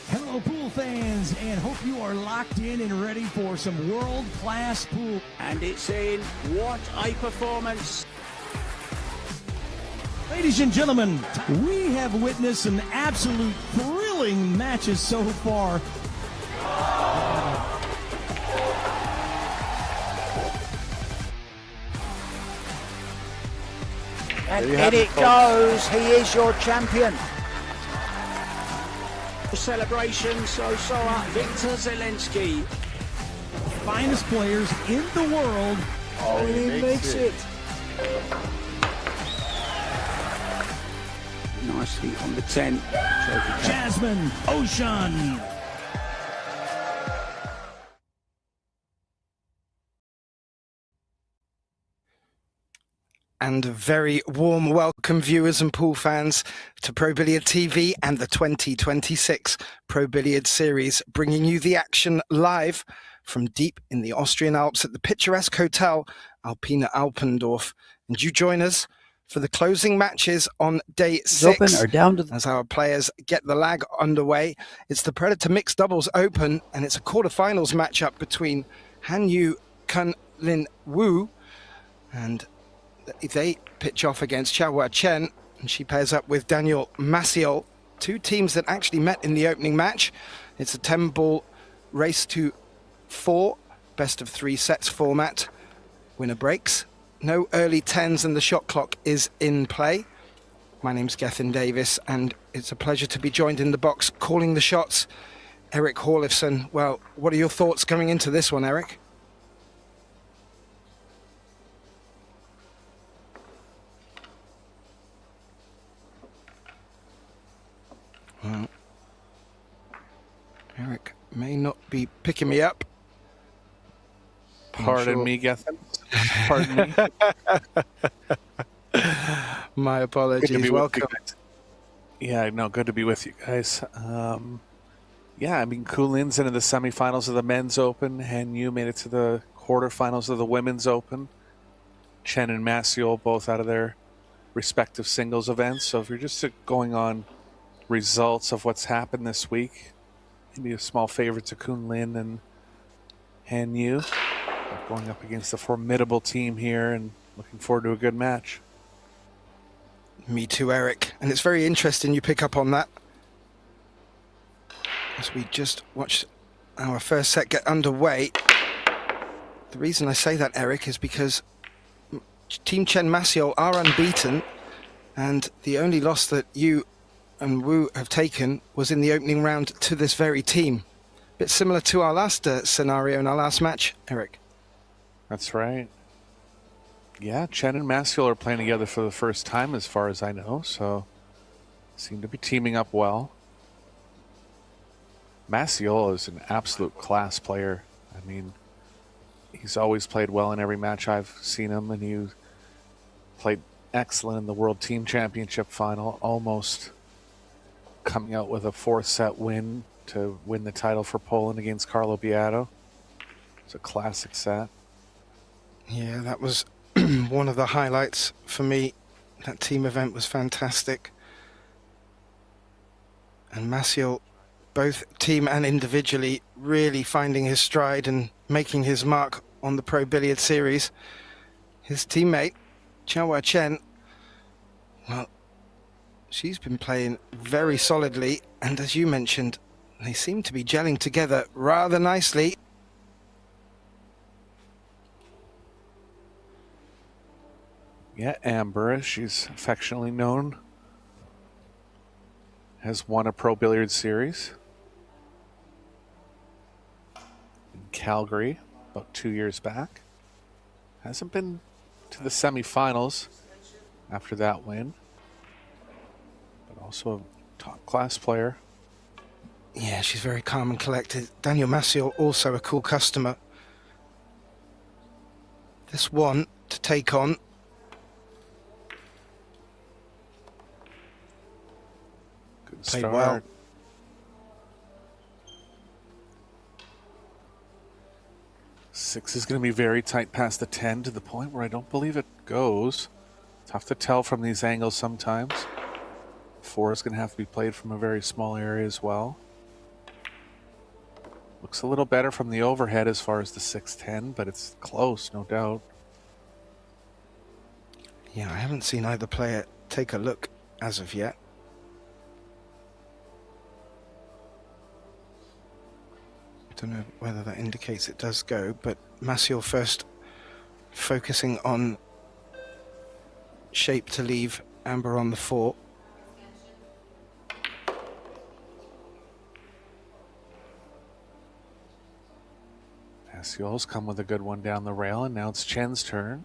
Hello, pool fans, and hope you are locked in and ready for some world-class pool. And it's in. What a performance. Ladies and gentlemen, we have witnessed some absolute thrilling matches so far. And in it goes. He is your champion. Celebration, so Victor Zelensky. Finest players in the world. Oh, he makes it. Nicely on the 10. Jasmine Ocean. And a very warm welcome, viewers and pool fans, to Pro Billiard TV and the 2026 Pro Billiard Series, bringing you the action live from deep in the Austrian Alps at the picturesque hotel Alpina Alpendorf. And you join us for the closing matches on day 6 as our players get the lag underway. It's the Predator Mixed Doubles Open, and it's a quarterfinals matchup between Han Yu Kun Lin Wu, and they pitch off against Chen, and she pairs up with Daniel Macioł, two teams that actually met in the opening match. It's a 10-ball race to 4, best of 3 sets format. Winner breaks. No early 10s, and the shot clock is in play. My name's Gethin Davis, and it's a pleasure to be joined in the box calling the shots. Eric Horlifson. Well, what are your thoughts coming into this one, Eric? Well, Eric may not be picking me up. Pardon me, Gethin. Pardon me. My apologies. Welcome. Yeah, no, good to be with you guys. Yeah, I mean, Kulin's into the semifinals of the Men's Open. Han Yu made it to the quarterfinals of the Women's Open. Chen and Macioł both out of their respective singles events. So if you're just going on results of what's happened this week, maybe a small favorite to Kunlin and Han Yu, going up against a formidable team here, and looking forward to a good match. Me too, Eric. And it's very interesting you pick up on that, as we just watched our first set get underway. The reason I say that, Eric, is because Team Chen Macioł are unbeaten, and the only loss that you and Wu have taken was in the opening round to this very team. Bit similar to our last scenario in our last match, Eric. That's right. Yeah, Chen and Macioł are playing together for the first time as far as I know, so seem to be teaming up well. Macioł is an absolute class player. I mean, he's always played well in every match I've seen him, and he played excellent in the World Team Championship final, almost coming out with a 4-set win to win the title for Poland against Carlo Beato. It's a classic set. Yeah, that was one of the highlights for me. That team event was fantastic. And Macioł, both team and individually, really finding his stride and making his mark on the Pro Billiard Series. His teammate, Chen, well, she's been playing very solidly, and as you mentioned, they seem to be gelling together rather nicely. Yeah, Amber, as she's affectionately known, has won a Pro Billiard Series. Calgary about 2 years back. Hasn't been to the semifinals after that win, but also a top-class player. Yeah, she's very calm and collected. Daniel Macioł, also a cool customer. This one to take on. Good Played start. well. Six is going to be very tight past the 10 to the point where I don't believe it goes. Tough to tell from these angles sometimes. 4 is going to have to be played from a very small area as well. Looks a little better from the overhead as far as the 6-10, but it's close, no doubt. Yeah, I haven't seen either player take a look as of yet. I don't know whether that indicates it does go, but Macioł first focusing on shape to leave, Amber on the 4. Maciol's come with a good one down the rail, and now it's Chen's turn.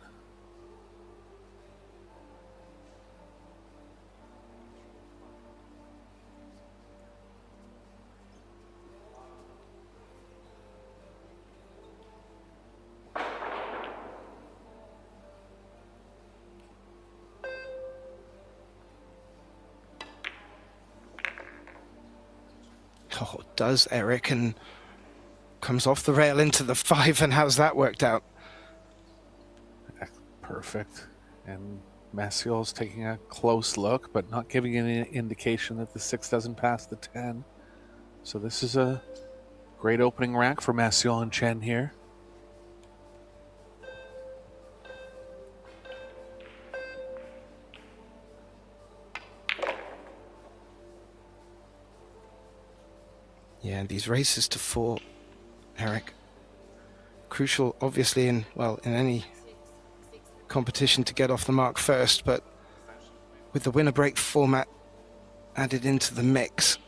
Oh, does Eric, and comes off the rail into the 5, and how's that worked out? Perfect. And Maciol's taking a close look, but not giving any indication that the 6 doesn't pass the 10. So this is a great opening rack for Macioł and Chen here. Yeah, these races to 4, Eric, crucial obviously in any competition to get off the mark first, but with the winner break format added into the mix,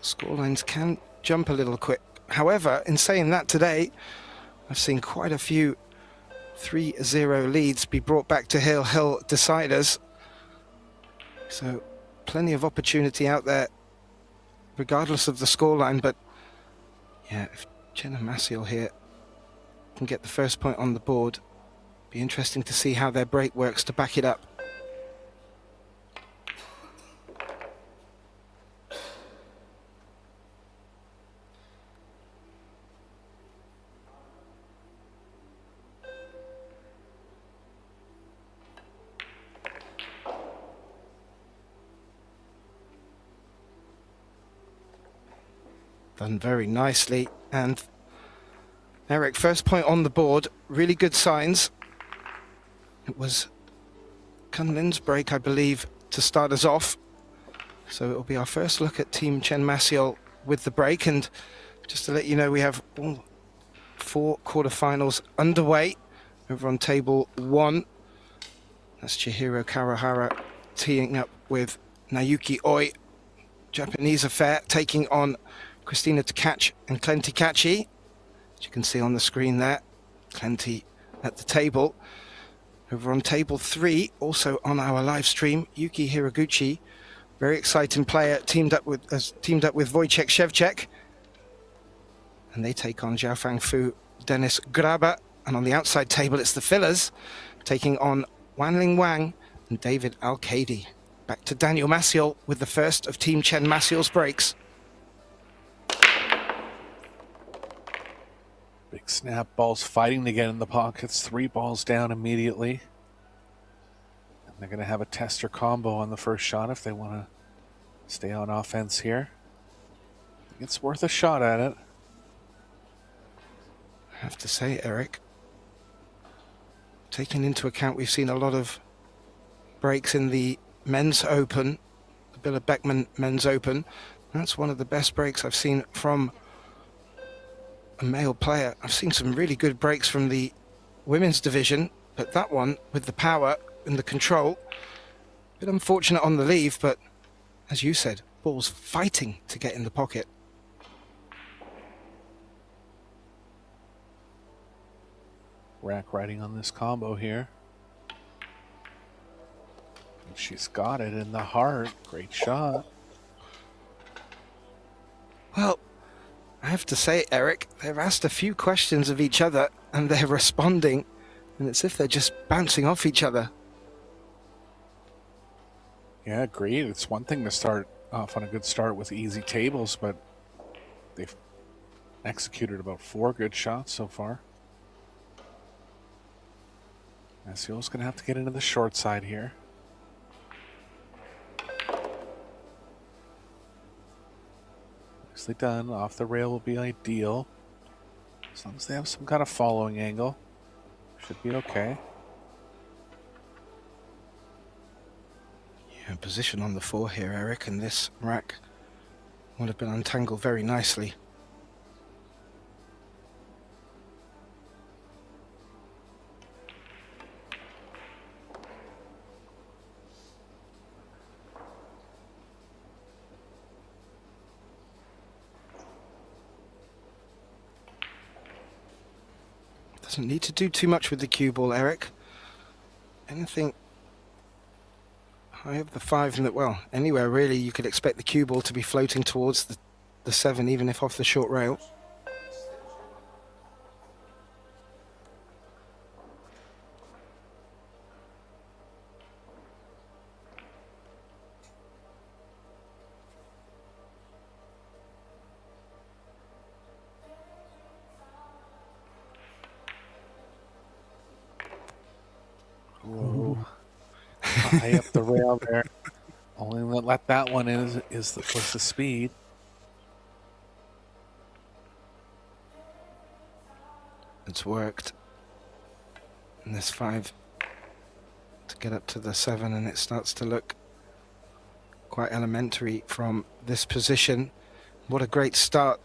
scorelines can jump a little quick. However, in saying that, today I've seen quite a few 3-0 leads be brought back to Hill deciders, so plenty of opportunity out there regardless of the scoreline. But yeah, if Chen and Macioł here can get the first point on the board, be interesting to see how their break works to back it up. Done very nicely, and Eric, first point on the board, really good signs. It was Kunlin's break, I believe, to start us off. So it'll be our first look at Team Chen Macioł with the break. And just to let you know, we have all 4 quarterfinals underway over on table 1. That's Chihiro Kawahara teeing up with Nayuki Oi. Japanese affair taking on Christina Tkac and Clenty Kachi. As you can see on the screen there, Clenty at the table. Over on table 3, also on our live stream, Yuki Hiraguchi, very exciting player, teamed up with Wojciech Szewczak, and they take on Xiaofang Fu, Dennis Graber. And on the outside table, it's the fillers taking on Wanling Wang and David Al-Kadi. Back to Daniel Macioł with the first of Team Chen Macioł's breaks. Big snap, balls fighting to get in the pockets. 3 balls down immediately. And they're going to have a tester combo on the first shot if they want to stay on offense here. I think it's worth a shot at it. I have to say, Eric, taking into account we've seen a lot of breaks in the men's open, the Billa Beckman men's open, that's one of the best breaks I've seen from a male player. I've seen some really good breaks from the women's division, but that one with the power and the control, a bit unfortunate on the leave, but as you said, balls fighting to get in the pocket. rack riding on this combo here. And she's got it in the heart. Great shot. Well, I have to say, Eric, they've asked a few questions of each other and they're responding, and it's as if they're just bouncing off each other. Yeah, agreed. It's one thing to start off on a good start with easy tables, but they've executed about 4 good shots so far. Maciol's going to have to get into the short side here. Nicely done. Off the rail will be ideal. As long as they have some kind of following angle, should be okay. Yeah, position on the 4 here, Eric, and this rack would have been untangled very nicely. Doesn't need to do too much with the cue ball, Eric. Anything high of the 5, and well, anywhere really you could expect the cue ball to be floating towards the 7, even if off the short rail. Whoa. High up the rail there. Only let that one in was the speed. It's worked. And this 5 to get up to the 7, and it starts to look quite elementary from this position. What a great start.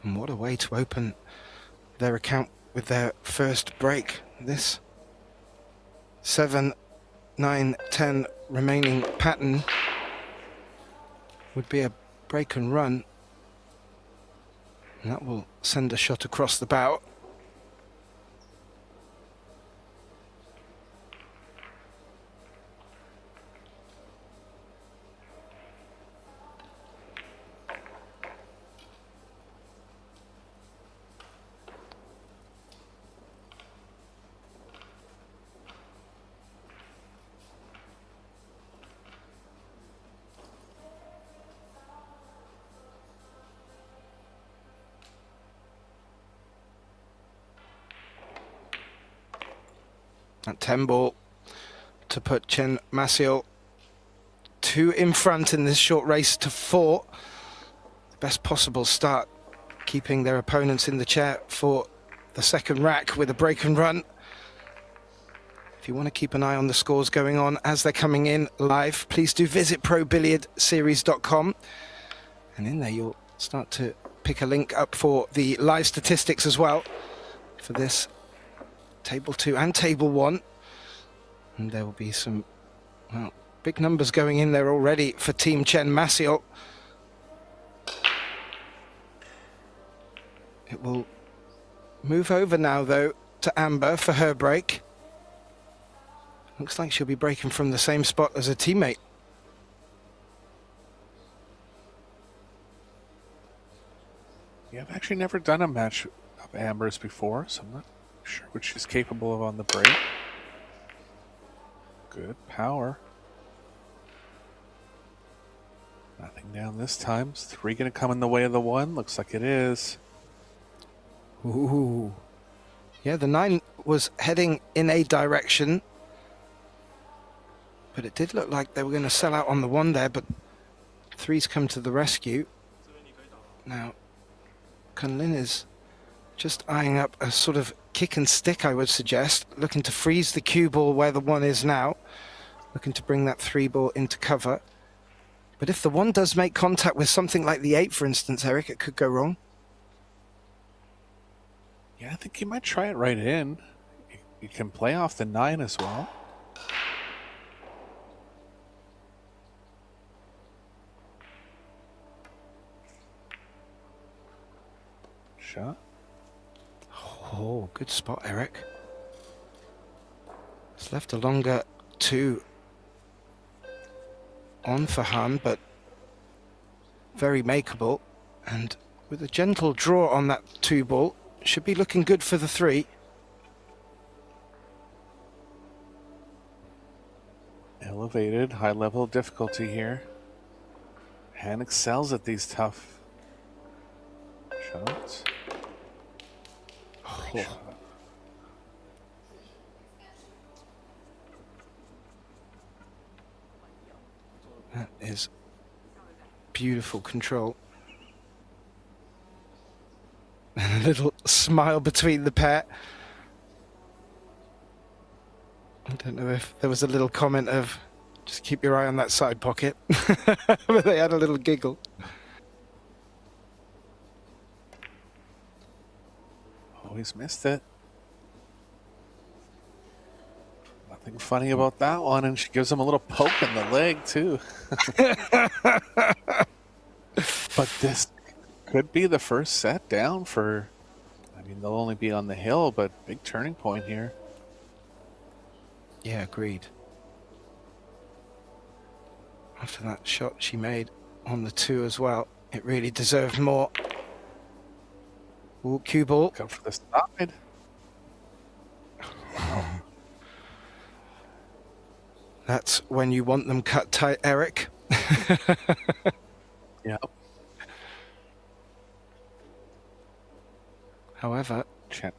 And what a way to open their account with their first break. This 7, 9, 10 remaining pattern would be a break and run. And that will send a shot across the bow. That 10 ball to put Chen Macioł 2 in front in this short race to 4. The best possible start, keeping their opponents in the chair for the second rack with a break and run. If you want to keep an eye on the scores going on as they're coming in live, please do visit ProBilliardSeries.com, and in there you'll start to pick a link up for the live statistics as well for this Table 2 and Table 1. And there will be some, well, big numbers going in there already for Team Chen Macioł. It will move over now, though, to Amber for her break. Looks like she'll be breaking from the same spot as a teammate. Yeah, I've actually never done a match of Amber's before, so I'm not sure what she's capable of on the break. Good power. Nothing down this time. Is 3 going to come in the way of the 1? Looks like it is. Ooh. Yeah, the 9 was heading in a direction, but it did look like they were going to sell out on the 1 there, but 3's come to the rescue. Now, Kunlin is just eyeing up a sort of kick and stick, I would suggest, looking to freeze the cue ball where the 1 is now, looking to bring that 3 ball into cover. But if the 1 does make contact with something like the 8, for instance, Eric, it could go wrong. Yeah, I think you might try it right in. You can play off the 9 as well. Shot. Oh, good spot, Eric. It's left a longer 2 on for Han, but very makeable. And with a gentle draw on that 2 ball, should be looking good for the 3. Elevated, high level of difficulty here. Han excels at these tough shots. Oh. That is beautiful control. And a little smile between the pair. I don't know if there was a little comment of just keep your eye on that side pocket. But they had a little giggle. Oh, he's missed it. Nothing funny about that one, and she gives him a little poke in the leg, too. But this could be the first set down for... I mean, they'll only be on the hill, but big turning point here. Yeah, agreed. After that shot she made on the 2 as well, it really deserved more. Ooh, cue ball. Go for the side. That's when you want them cut tight, Eric. Yep. However, Chen.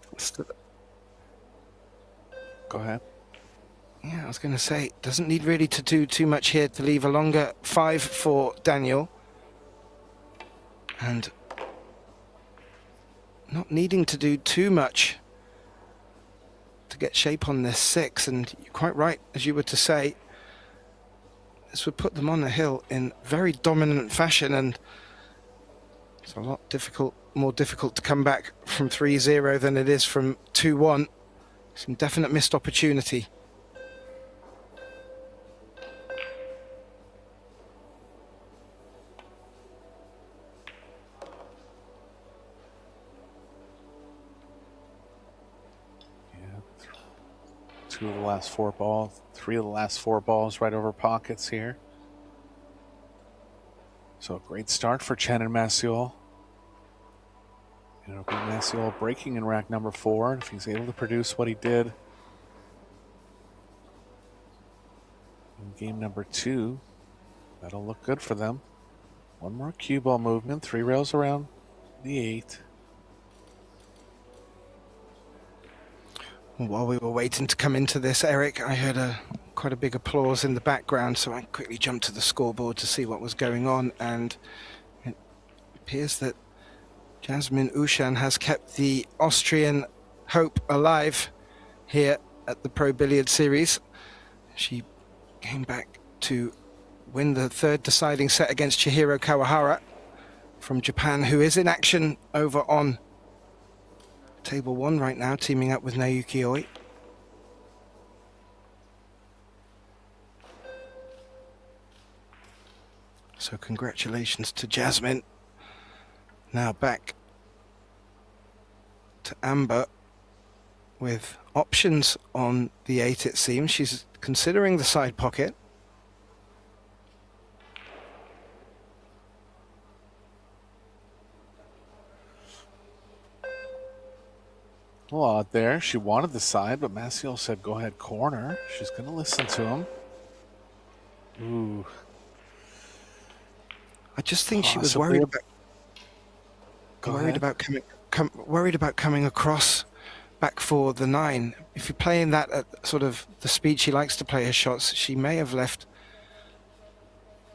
Go ahead. yeah, I was going to say, doesn't need really to do too much here to leave a longer 5 for Daniel. And not needing to do too much to get shape on this 6. And you're quite right, as you were to say, this would put them on the hill in very dominant fashion, and it's a lot more difficult to come back from 3-0 than it is from 2-1. Some definite missed opportunity. Two of the last 4 balls, 3 of the last 4 balls right over pockets here. So a great start for Chen and Macioł. It'll be Macioł breaking in rack number 4 if he's able to produce what he did in game number 2. That'll look good for them. One more cue ball movement, 3 rails around the 8. While we were waiting to come into this, Eric, I heard quite a big applause in the background, so I quickly jumped to the scoreboard to see what was going on, and it appears that Jasmine Ushan has kept the Austrian hope alive here at the Pro Billiards Series. She came back to win the 3rd deciding set against Chihiro Kawahara from Japan, who is in action over on Table 1 right now, teaming up with Naoki Oi. So congratulations to Jasmine. Now back to Amber with options on the 8, it seems. She's considering the side pocket. A little odd there. She wanted the side, but Macioł said, go ahead, corner. She's going to listen to him. Ooh. I just think she was Possibly. worried about coming across back for the 9. If you're playing that at sort of the speed she likes to play her shots, she may have left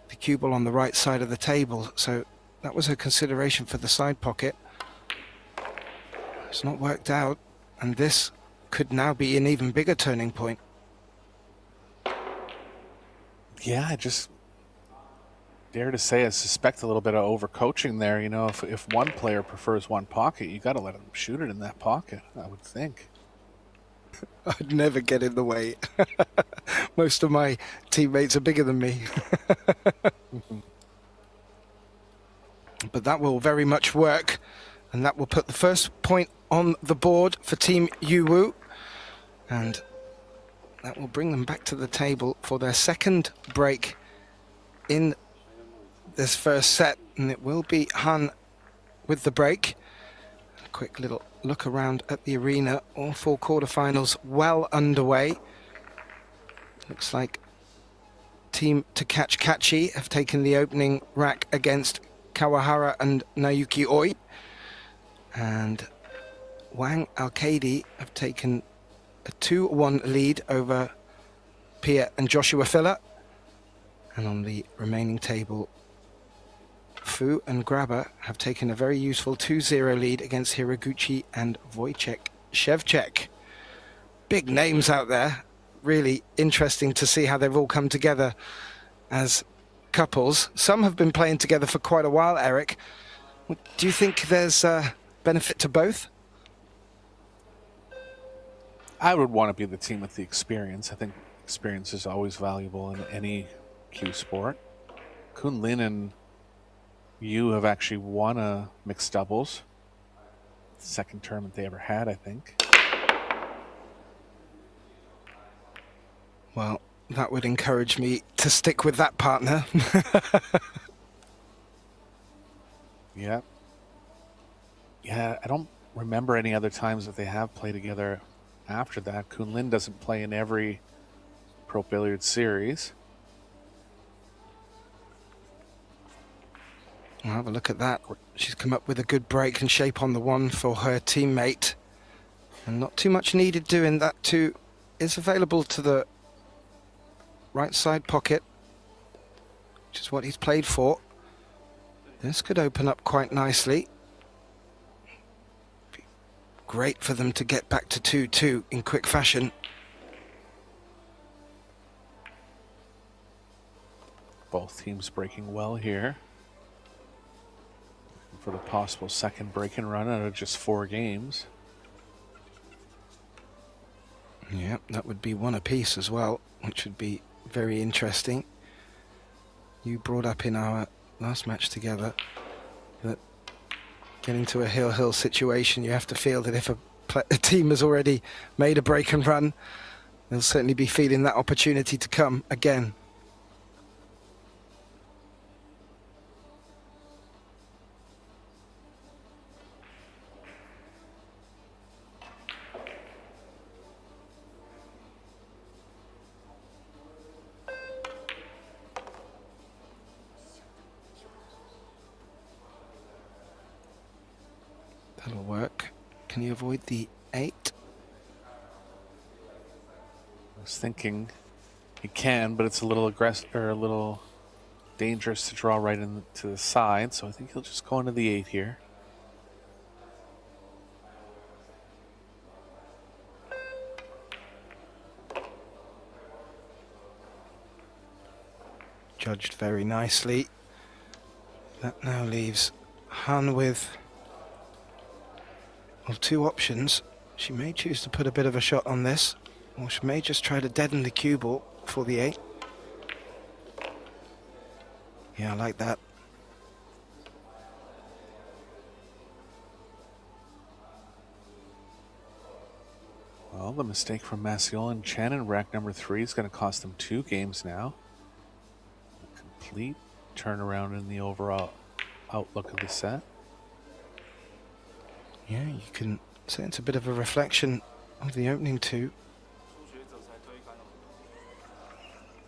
the cue ball on the right side of the table. So that was her consideration for the side pocket. It's not worked out, and this could now be an even bigger turning point. Yeah, I just dare to say I suspect a little bit of overcoaching there. You know, if one player prefers one pocket, you got to let them shoot it in that pocket, I would think. I'd never get in the way. Most of my teammates are bigger than me. But that will very much work And that will put the first point on the board for Team Yuwu. And that will bring them back to the table for their second break in this first set. And it will be Han with the break. A quick little look around at the arena. All four quarterfinals well underway. Looks like Team Takachikachi have taken the opening rack against Kawahara and Naoki Oi. And Wang Alkadi have taken a 2-1 lead over Pia and Joshua Filler. And on the remaining table, Fu and Grabber have taken a very useful 2-0 lead against Hiraguchi and Wojciech Szewczak. Big names out there. Really interesting to see how they've all come together as couples. Some have been playing together for quite a while, Eric. Do you think there's benefit to both? I would want to be the team with the experience. I think experience is always valuable in any cue sport. Kunlin and Yu have actually won a mixed doubles. Second tournament they ever had, I think. Well, that would encourage me to stick with that partner. Yeah. Yeah, I don't remember any other times that they have played together after that. Kunlin doesn't play in every Pro Billiards series. Well, have a look at that. She's come up with a good break and shape on the one for her teammate. And not too much needed doing. That too is available to the right side pocket, which is what he's played for. This could open up quite nicely. Be great for them to get back to 2-2 in quick fashion. Both teams breaking well here for the possible second break and run out of just 4 games. Yeah, that would be one apiece as well, which would be very interesting. You brought up in our last match together that getting to a hill situation, you have to feel that if a team has already made a break and run, they'll certainly be feeling that opportunity to come again. That'll work. Can you avoid the 8? I was thinking he can, but it's a little aggressive or a little dangerous to draw right into the side, so I think he'll just go into the 8 here. Judged very nicely. That now leaves Han with, well, 2 options. She may choose to put a bit of a shot on this, or she may just try to deaden the cue ball for the 8. Yeah, I like that. Well, the mistake from Macioł and Chen in rack number 3 is going to cost them 2 games now. A complete turnaround in the overall outlook of the set. Yeah, you can say it's a bit of a reflection of the opening 2.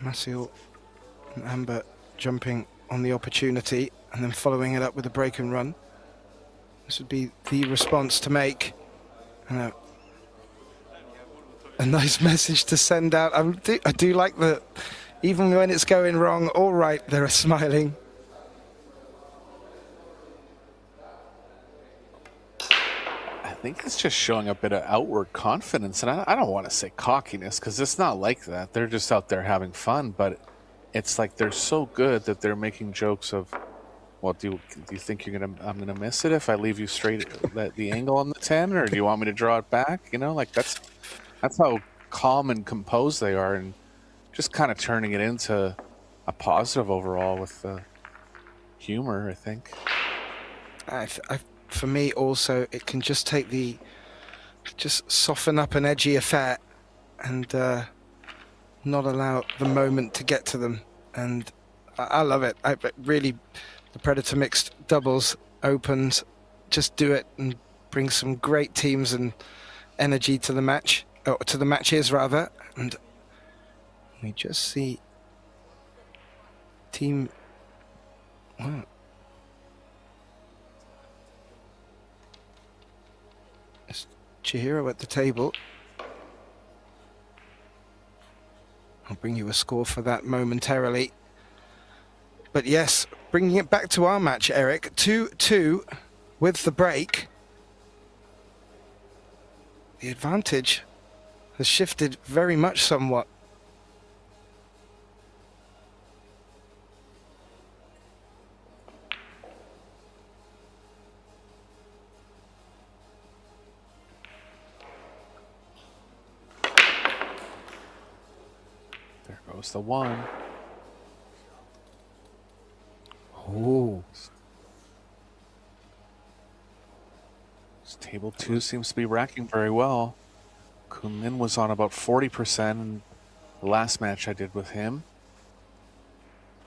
Macioł and Amber jumping on the opportunity and then following it up with a break and run. This would be the response to make. And a nice message to send out. I do like that even when it's going wrong, all right, they're smiling. I think it's just showing a bit of outward confidence, and I don't want to say cockiness because it's not like that. They're just out there having fun, but it's like they're so good that they're making jokes of, well, do you think I'm gonna miss it if I leave you straight at the angle on the 10, or do you want me to draw it back? You know, like that's how calm and composed they are, and just kind of turning it into a positive overall with the humor, I think. I for me also, it can just take just soften up an edgy affair and not allow the moment to get to them. And I love it. Really, the Predator mixed doubles opens, just do it and bring some great teams and energy to the match, or to the matches rather. And we just see team, wow. It's Chihiro at the table. I'll bring you a score for that momentarily. But yes, bringing it back to our match, Eric, 2-2 with the break. The advantage has shifted very much somewhat. There goes the one. Oh. Table 2 seems to be racking very well. Kunlin was on about 40% in the last match I did with him,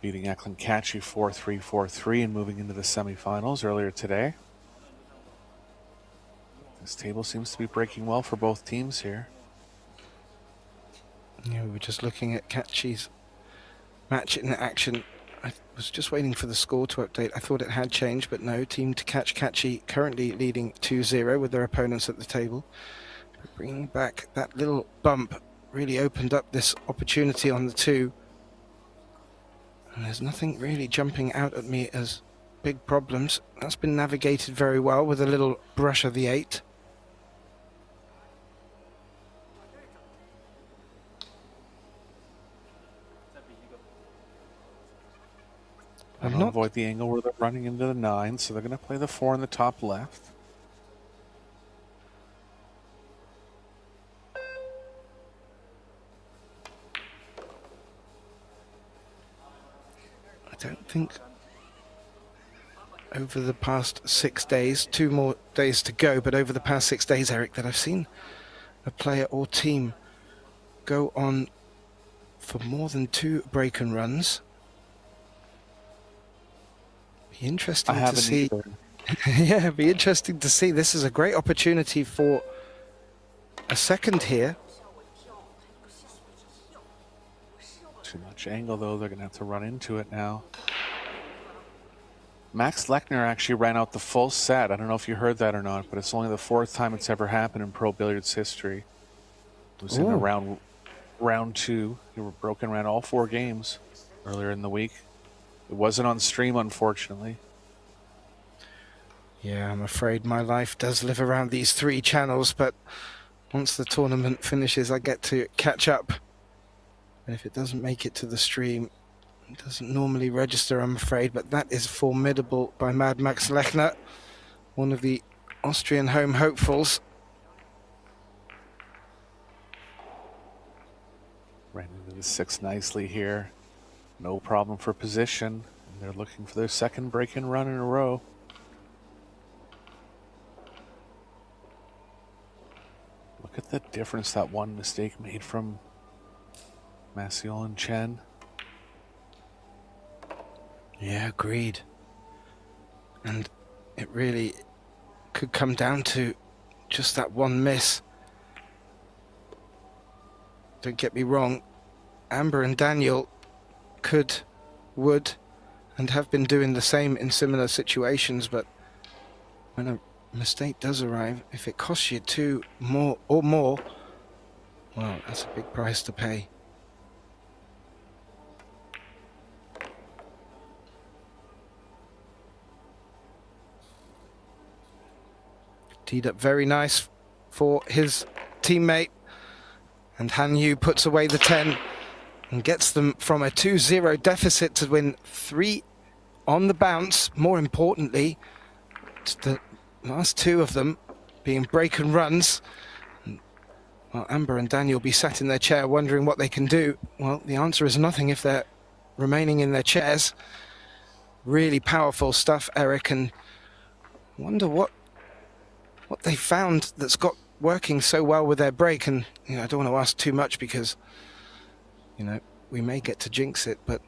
beating Eklund Kachi 4-3, 4-3 and moving into the semifinals earlier today. This table seems to be breaking well for both teams here. Yeah, we were just looking at Kachi's match in action. I was just waiting for the score to update. I thought it had changed, but no. Team to catch Kachi currently leading 2-0 with their opponents at the table. But bringing back that little bump really opened up this opportunity on the 2. And there's nothing really jumping out at me as big problems. That's been navigated very well with a little brush of the 8. I'm not avoid the angle where they're running into the 9, so they're going to play the 4 in the top left. I don't think over the past 6 days, 2 more days to go, but over the past 6 days, Eric, that I've seen a player or team go on for more than 2 break and runs. Be interesting to see. Yeah, it'd be interesting to see. This is a great opportunity for a second here. Too much angle, though. They're going to have to run into it now. Max Lechner actually ran out the full set. I don't know if you heard that or not, but it's only the 4th time it's ever happened in pro billiards history. It was in a round 2. He were broken around all 4 games earlier in the week. It wasn't on stream, unfortunately. Yeah, I'm afraid my life does live around these 3 channels, but once the tournament finishes, I get to catch up. And if it doesn't make it to the stream, it doesn't normally register, I'm afraid, but that is formidable by Mad Max Lechner, one of the Austrian home hopefuls. Ran into the 6 nicely here. No problem for position. And they're looking for their second break-in run in a row. Look at the difference that one mistake made from Macioł and Chen. Yeah, agreed. And it really could come down to just that one miss. Don't get me wrong, Amber and Daniel would, and have been doing the same in similar situations, but when a mistake does arrive, if it costs you 2 more, well, that's a big price to pay. Teed up very nice for his teammate, and Han Yu puts away the 10 and gets them from a 2-0 deficit to win 3 on the bounce. More importantly, the last 2 of them being break and runs. Well, Amber and Daniel will be sat in their chair wondering what they can do. Well, the answer is nothing if they're remaining in their chairs. Really powerful stuff, Eric, and wonder what what they found that's got working so well with their break, and I don't want to ask too much because we may get to jinx it, but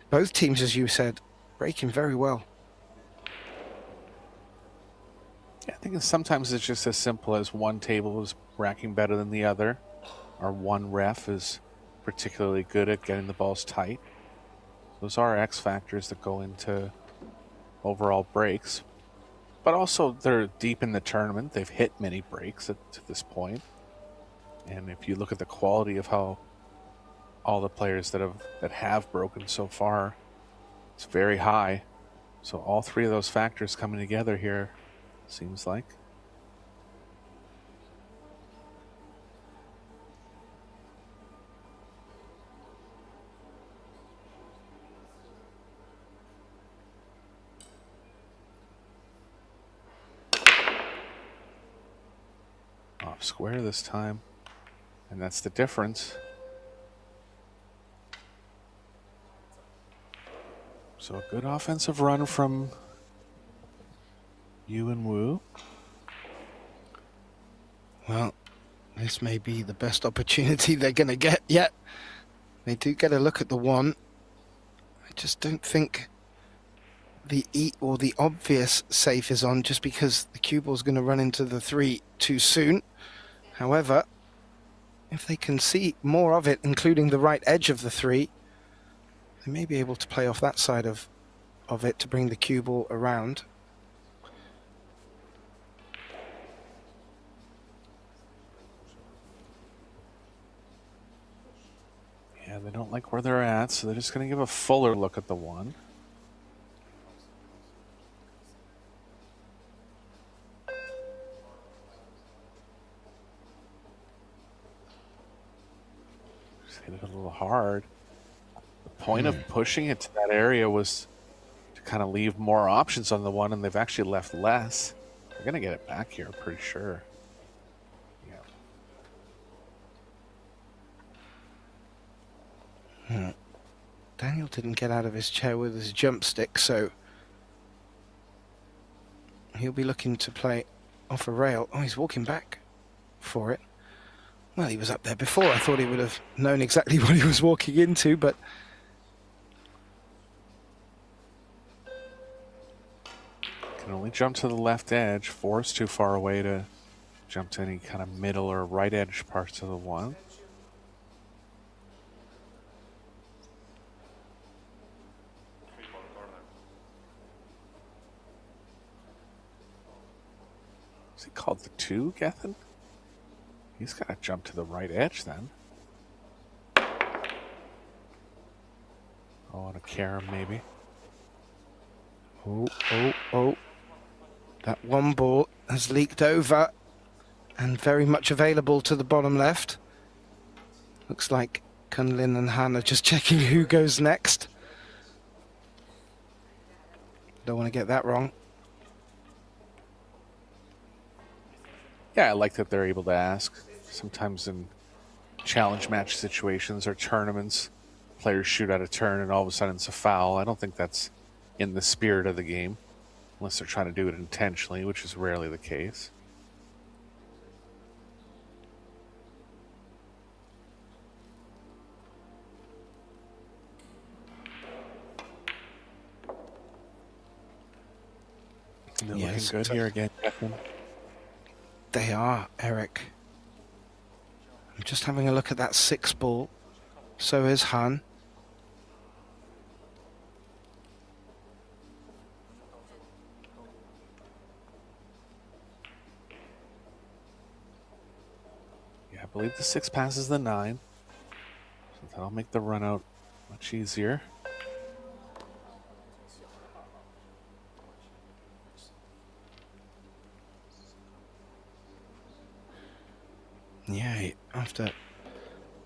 both teams, as you said, breaking very well. Yeah, I think sometimes it's just as simple as one table is racking better than the other, or one ref is particularly good at getting the balls tight. Those are X factors that go into overall breaks. But also, they're deep in the tournament. They've hit many breaks to this point. And if you look at the quality of how all the players that have broken so far, it's very high. So all three of those factors coming together here, seems like. Off square this time, and that's the difference. So a good offensive run from Yu and Wu. Well, this may be the best opportunity they're going to get yet. They do get a look at the one. I just don't think the the obvious safe is on, just because the cue ball's going to run into the 3 too soon. However, if they can see more of it, including the right edge of the 3, they may be able to play off that side of it to bring the cue ball around. Yeah, they don't like where they're at, so they're just going to give a fuller look at the one. Just hit it a little hard. The point of pushing it to that area was to kind of leave more options on the one, and they've actually left less. They're going to get it back here, I'm pretty sure. Daniel didn't get out of his chair with his jump stick, so he'll be looking to play off a rail. Oh, he's walking back for it. Well, he was up there before. I thought he would have known exactly what he was walking into, but can only jump to the left edge. 4 is too far away to jump to any kind of middle or right edge parts of the one. Is he called the 2, Gethin? He's got to jump to the right edge then. Oh, on a carom maybe. Oh. That one ball has leaked over and very much available to the bottom left. Looks like Kunlin and Han are just checking who goes next. Don't want to get that wrong. Yeah, I like that they're able to ask. Sometimes in challenge match situations or tournaments, players shoot out a turn and all of a sudden it's a foul. I don't think that's in the spirit of the game, unless they're trying to do it intentionally, which is rarely the case. They're looking good here again, Gethin. They are, Eric. I'm just having a look at that 6 ball. So is Han. Yeah, I believe the 6 passes the 9. So that'll make the run out much easier. Yeah, after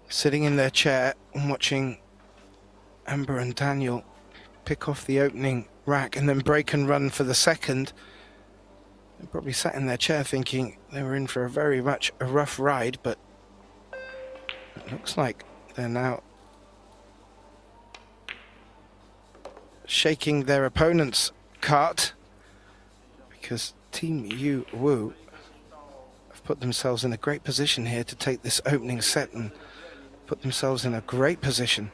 sitting in their chair and watching Amber and Daniel pick off the opening rack and then break and run for the second, they probably sat in their chair thinking they were in for a very much a rough ride, but it looks like they're now shaking their opponent's cart, because Team Yu Wu put themselves in a great position here to take this opening set and put themselves in a great position.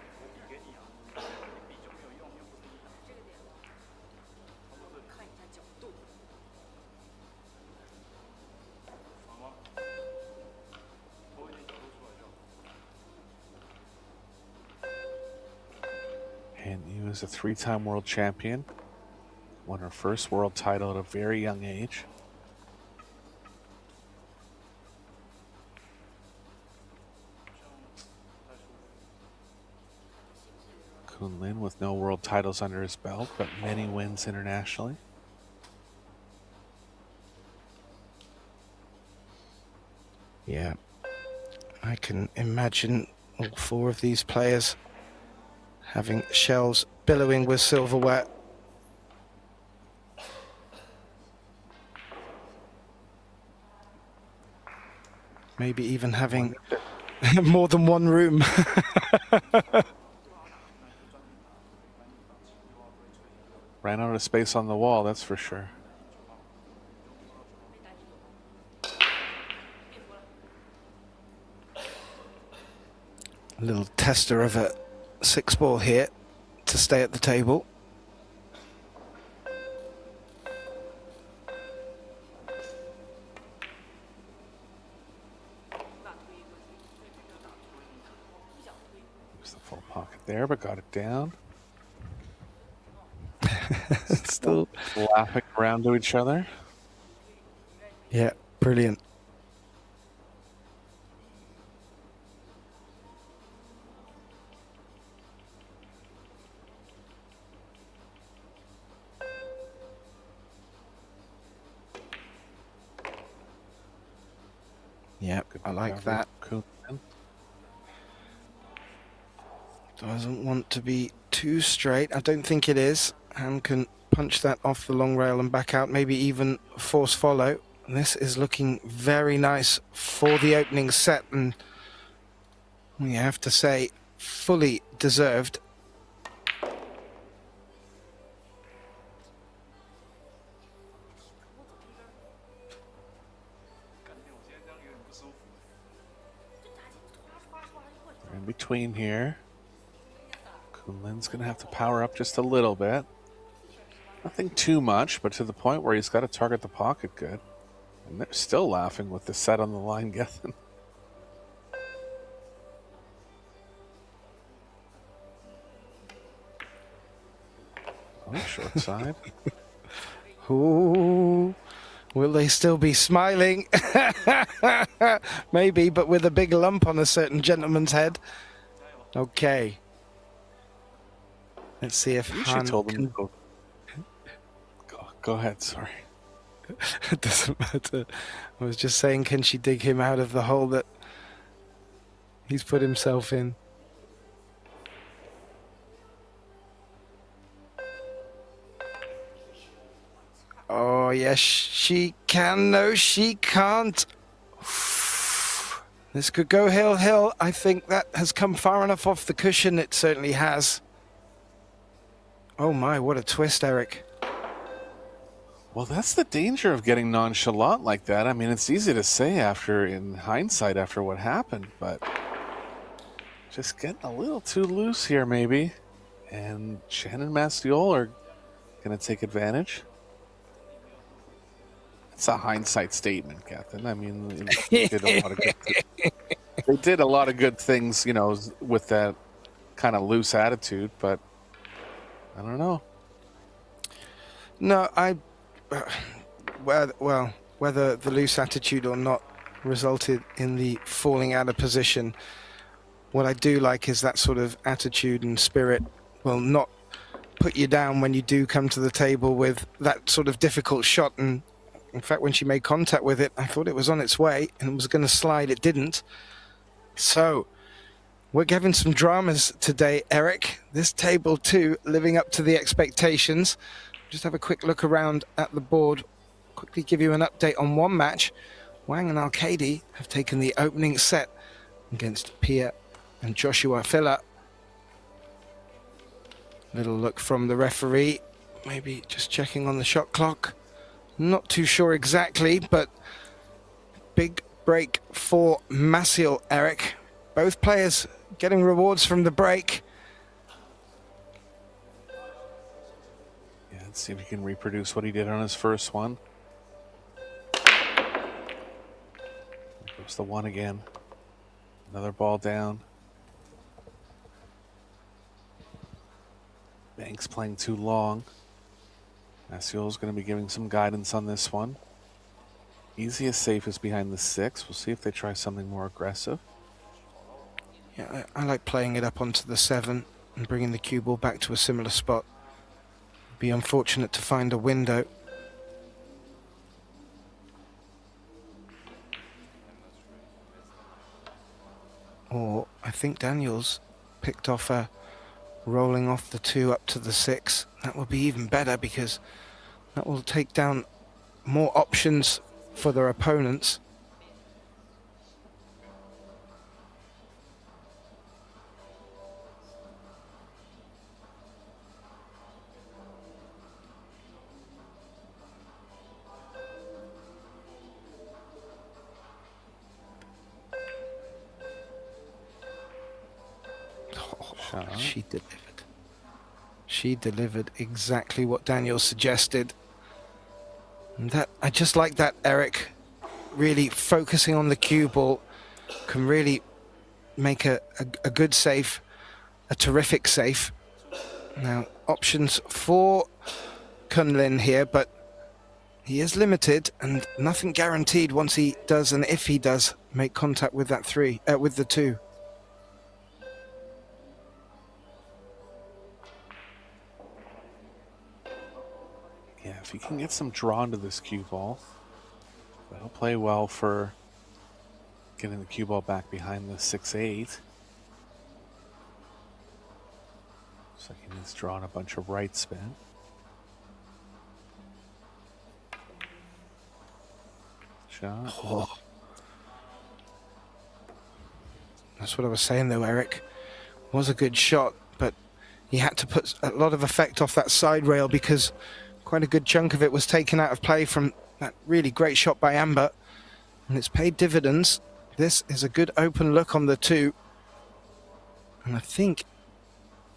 And you is a 3-time world champion. Won her first world title at a very young age. Kunlin with no world titles under his belt, but many wins internationally. Yeah, I can imagine all 4 of these players having shelves billowing with silverware. Maybe even having more than one room. Ran out of space on the wall, that's for sure. A little tester of a 6-ball here to stay at the table. There's the full pocket there, but got it down. Still laughing around to each other. Yeah, brilliant. Yep, I like that. Cool. Doesn't want to be too straight. I don't think it is. Hand can punch that off the long rail and back out, maybe even force follow. This is looking very nice for the opening set, and we have to say fully deserved. We're in between here. Kunlin's going to have to power up just a little bit. Nothing too much, but to the point where he's got to target the pocket good. And they're still laughing with the set on the line, Gethin. Oh, short side. Ooh, will they still be smiling? Maybe, but with a big lump on a certain gentleman's head. Okay. Let's see if Han told him can... to go ahead, sorry. It doesn't matter. I was just saying, can she dig him out of the hole that he's put himself in? Oh, yes, she can. No, she can't. This could go hill. I think that has come far enough off the cushion. It certainly has. Oh my, what a twist, Eric. Well, that's the danger of getting nonchalant like that. I mean, it's easy to say in hindsight after what happened, but just getting a little too loose here maybe. And Chen and Macioł are going to take advantage. It's a hindsight statement, Captain. I mean, they did a lot of good things, you know, with that kind of loose attitude, but I don't know. No, well, whether the loose attitude or not resulted in the falling out of position, what I do like is that sort of attitude and spirit will not put you down when you do come to the table with that sort of difficult shot. And in fact, when she made contact with it, I thought it was on its way and it was going to slide. It didn't. So we're having some dramas today, Eric. This table too, living up to the expectations. Just have a quick look around at the board. Quickly give you an update on one match. Wang and Arcady have taken the opening set against Pia and Joshua Filler. Little look from the referee. Maybe just checking on the shot clock. Not too sure exactly, but big break for Macioł, Eric. Both players getting rewards from the break. Yeah, let's see if he can reproduce what he did on his first one. Goes the one again. Another ball down. Bank's playing too long. Maciol's going to be giving some guidance on this one. Easiest safe is behind the 6. We'll see if they try something more aggressive. Yeah, I like playing it up onto the 7 and bringing the cue ball back to a similar spot. Be unfortunate to find a window. Or I think Daniel's picked off a rolling off the 2 up to the 6. That will be even better because that will take down more options for their opponents. She delivered. She delivered exactly what Daniel suggested. And that, I just like that, Eric. Really focusing on the cue ball can really make a good safe, a terrific safe. Now, options for Kunlin here, but he is limited and nothing guaranteed once he does, and if he does make contact with that 3, with the 2. Yeah, if he can get some draw into this cue ball, that'll play well for getting the cue ball back behind the 6-8. Looks like he needs drawing a bunch of right spin. Shot. Oh. That's what I was saying though, Eric. Was a good shot, but he had to put a lot of effect off that side rail because quite a good chunk of it was taken out of play from that really great shot by Amber. And it's paid dividends. This is a good open look on the 2. And I think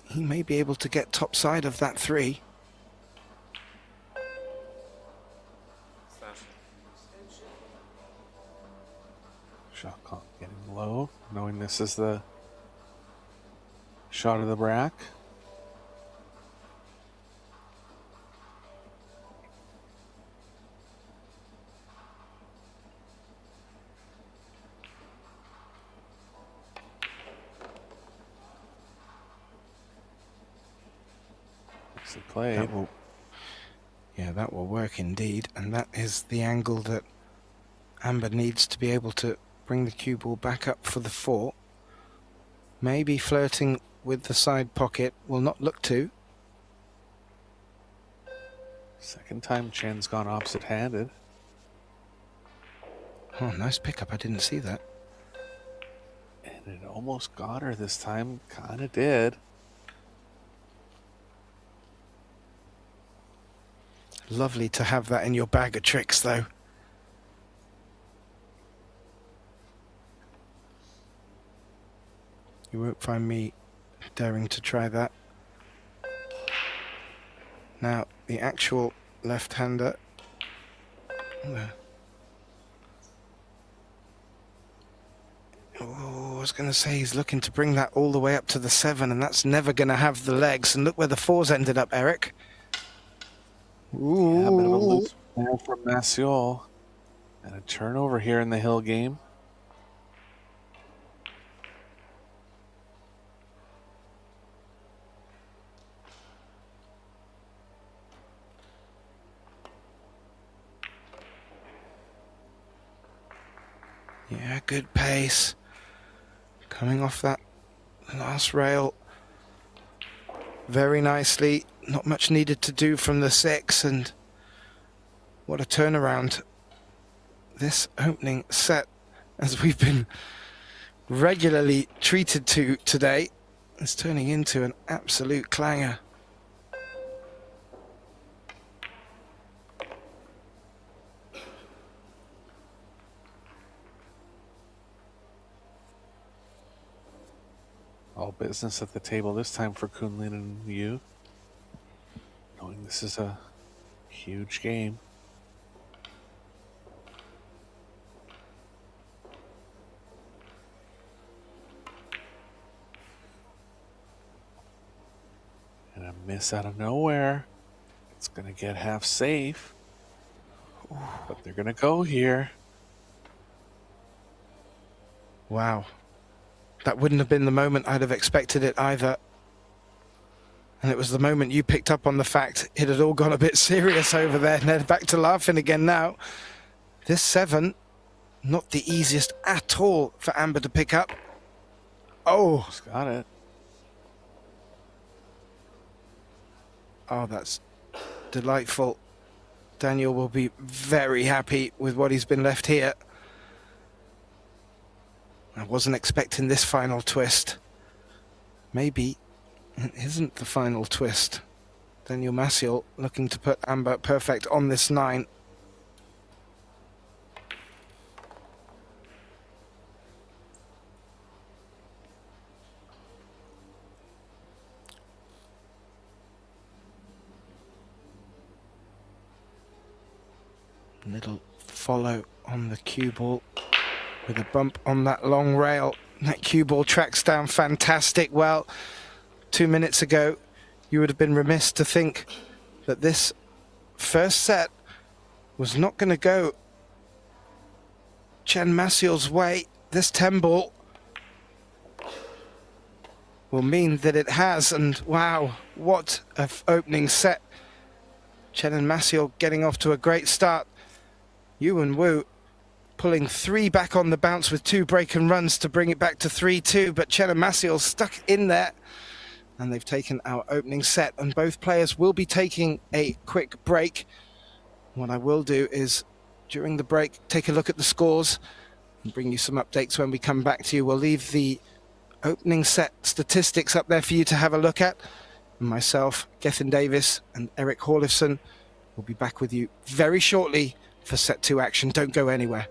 he may be able to get top side of that 3. Shot clock getting low, knowing this is the shot of the rack. Played. That will work indeed, and that is the angle that Amber needs to be able to bring the cue ball back up for the 4. Maybe flirting with the side pocket, will not look to. Second time Chen's gone opposite-handed. Oh, nice pickup, I didn't see that. And it almost got her this time, kinda did. Lovely to have that in your bag of tricks, though. You won't find me daring to try that. Now, the actual left-hander. Oh, I was going to say he's looking to bring that all the way up to the 7, and that's never going to have the legs. And look where the 4's ended up, Eric. Ooh. Yeah, a bit of a loose ball from Macioł. And a turnover here in the Hill game. Yeah, good pace. Coming off that last rail very nicely. Not much needed to do from the 6, and what a turnaround this opening set, as we've been regularly treated to today, is turning into an absolute clanger. business at the table this time for Kunlin and Yu, knowing this is a huge game. And a miss out of nowhere. It's going to get half safe. But they're going to go here. Wow. That wouldn't have been the moment I'd have expected it either. And it was the moment you picked up on the fact it had all gone a bit serious over there. And they're back to laughing again now. This 7, not the easiest at all for Amber to pick up. Oh. She's got it. Oh, that's delightful. Daniel will be very happy with what he's been left here. I wasn't expecting this final twist. Maybe it isn't the final twist. Daniel Macioł looking to put Amber perfect on this 9. Little follow on the cue ball with a bump on that long rail. That cue ball tracks down fantastic well. 2 minutes ago, you would have been remiss to think that this first set was not going to go Chen Macioł's way. This 10 ball will mean that it has, and wow, what an opening set. Chen and Macioł getting off to a great start. Yu and Wu pulling 3 back on the bounce with 2 break and runs to bring it back to 3-2, but Chen and Macioł stuck in there, and they've taken our opening set, and both players will be taking a quick break. What I will do is, during the break, take a look at the scores and bring you some updates when we come back to you. We'll leave the opening set statistics up there for you to have a look at. And myself, Gethin Davis, and Eric Horlifson will be back with you very shortly for set 2 action. Don't go anywhere.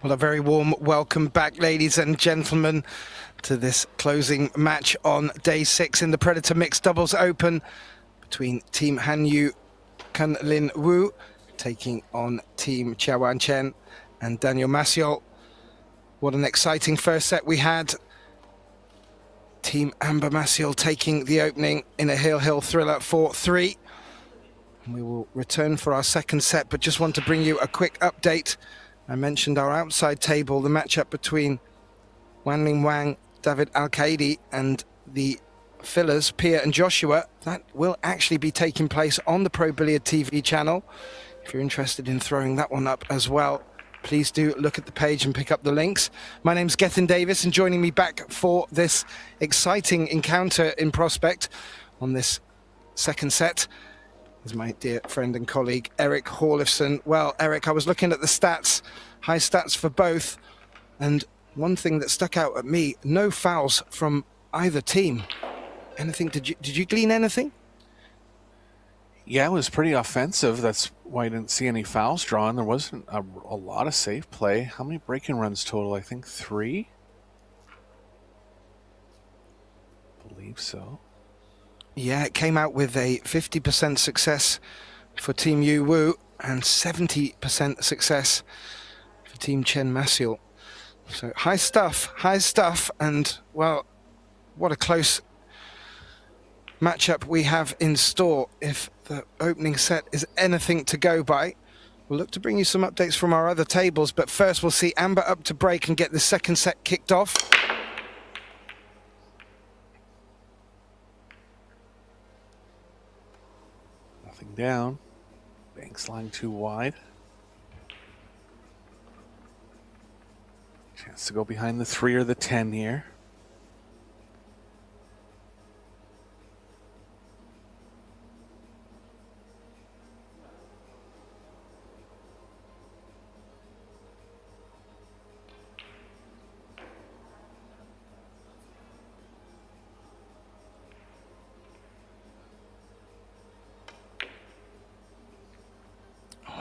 Well, a very warm welcome back, ladies and gentlemen, to this closing match on day 6 in the Predator Mixed Doubles Open between Team Hanyu Kunlin Wu taking on Team Chiawan Chen and Daniel Macioł. What an exciting first set we had. Team Amber Macioł taking the opening in a heel thriller 4-3. We will return for our second set, but just want to bring you a quick update. I mentioned our outside table, the matchup between Wanling Wang, David Al-Qaidi, and the fillers, Pia and Joshua. That will actually be taking place on the Pro Billiard TV channel. If you're interested in throwing that one up as well, please do look at the page and pick up the links. My name's Gethin Davis, and joining me back for this exciting encounter in prospect on this second set is my dear friend and colleague, Eric Horlifson. Well, Eric, I was looking at the stats, high stats for both, and one thing that stuck out at me, no fouls from either team. Anything, did you glean anything? Yeah, it was pretty offensive. That's why I didn't see any fouls drawn. There wasn't a lot of safe play. How many break-in runs total? I think 3? I believe so. Yeah, it came out with a 50% success for Team Yu Wu and 70% success for Team Chen Macioł. So high stuff, and well, what a close matchup we have in store. If the opening set is anything to go by, we'll look to bring you some updates from our other tables, but first we'll see Amber up to break and get the second set kicked off. Down. Bank's lying too wide. Chance to go behind the 3 or the 10 here.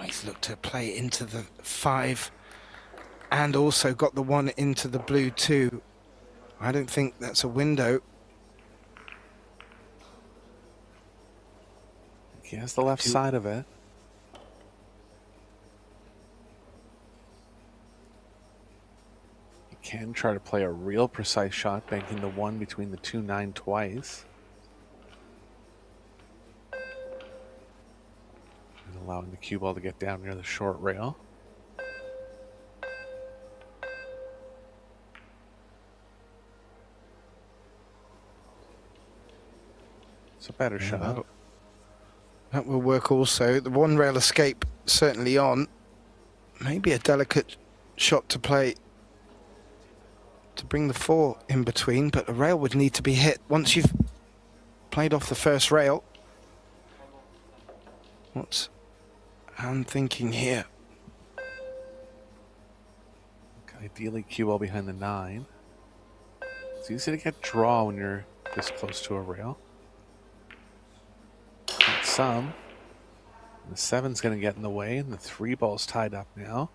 He's looked to play into the 5 and also got the 1 into the blue too. I don't think that's a window. He has the left side of it. He can try to play a real precise shot, banking the 1 between the 2-9 twice. Allowing the cue ball to get down near the short rail. It's a better shot. That will work also. The 1 rail escape certainly on. Maybe a delicate shot to play to bring the 4 in between, but a rail would need to be hit once you've played off the first rail. What's I'm thinking here? Ideally, cue ball behind the 9. It's easy to get draw when you're this close to a rail. Got some. And the 7's going to get in the way, and the 3 ball's tied up now.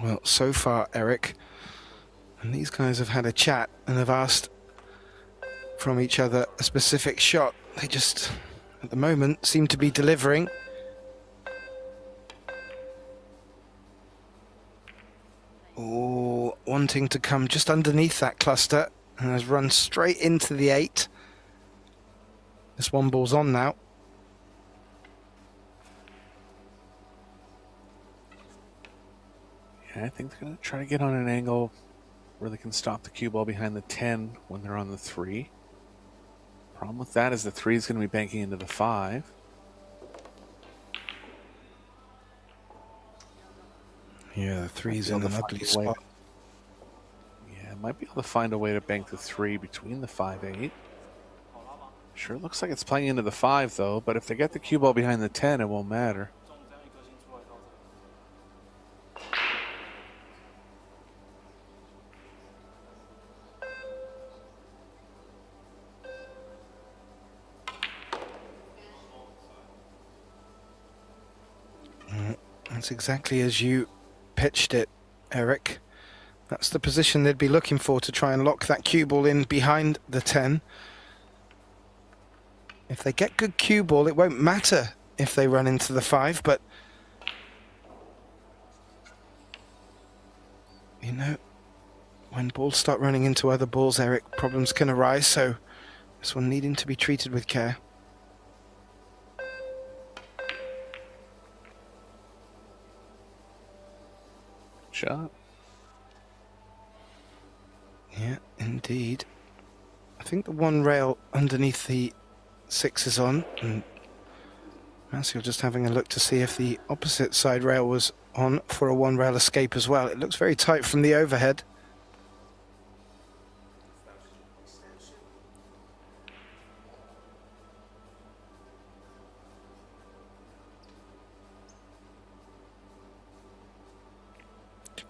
Well, so far, Eric, and these guys have had a chat and have asked from each other a specific shot. They just, at the moment, seem to be delivering. Oh, wanting to come just underneath that cluster and has run straight into the 8. This 1 ball's on now. I think they're going to try to get on an angle where they can stop the cue ball behind the 10 when they're on the 3. Problem with that is the 3 is going to be banking into the 5. Yeah, the 3's in an ugly spot. Yeah, might be able to find a way to bank the 3 between the 5-8. Sure looks like it's playing into the 5 though, but if they get the cue ball behind the 10, it won't matter. That's exactly as you pitched it, Eric. That's the position they'd be looking for to try and lock that cue ball in behind the 10. If they get good cue ball, it won't matter if they run into the 5, but you know, when balls start running into other balls, Eric, problems can arise, so this one needing to be treated with care. Shot. Yeah, indeed. I think the one rail underneath the 6 is on, and Macioł just having a look to see if the opposite side rail was on for a one rail escape as well. It looks very tight from the overhead.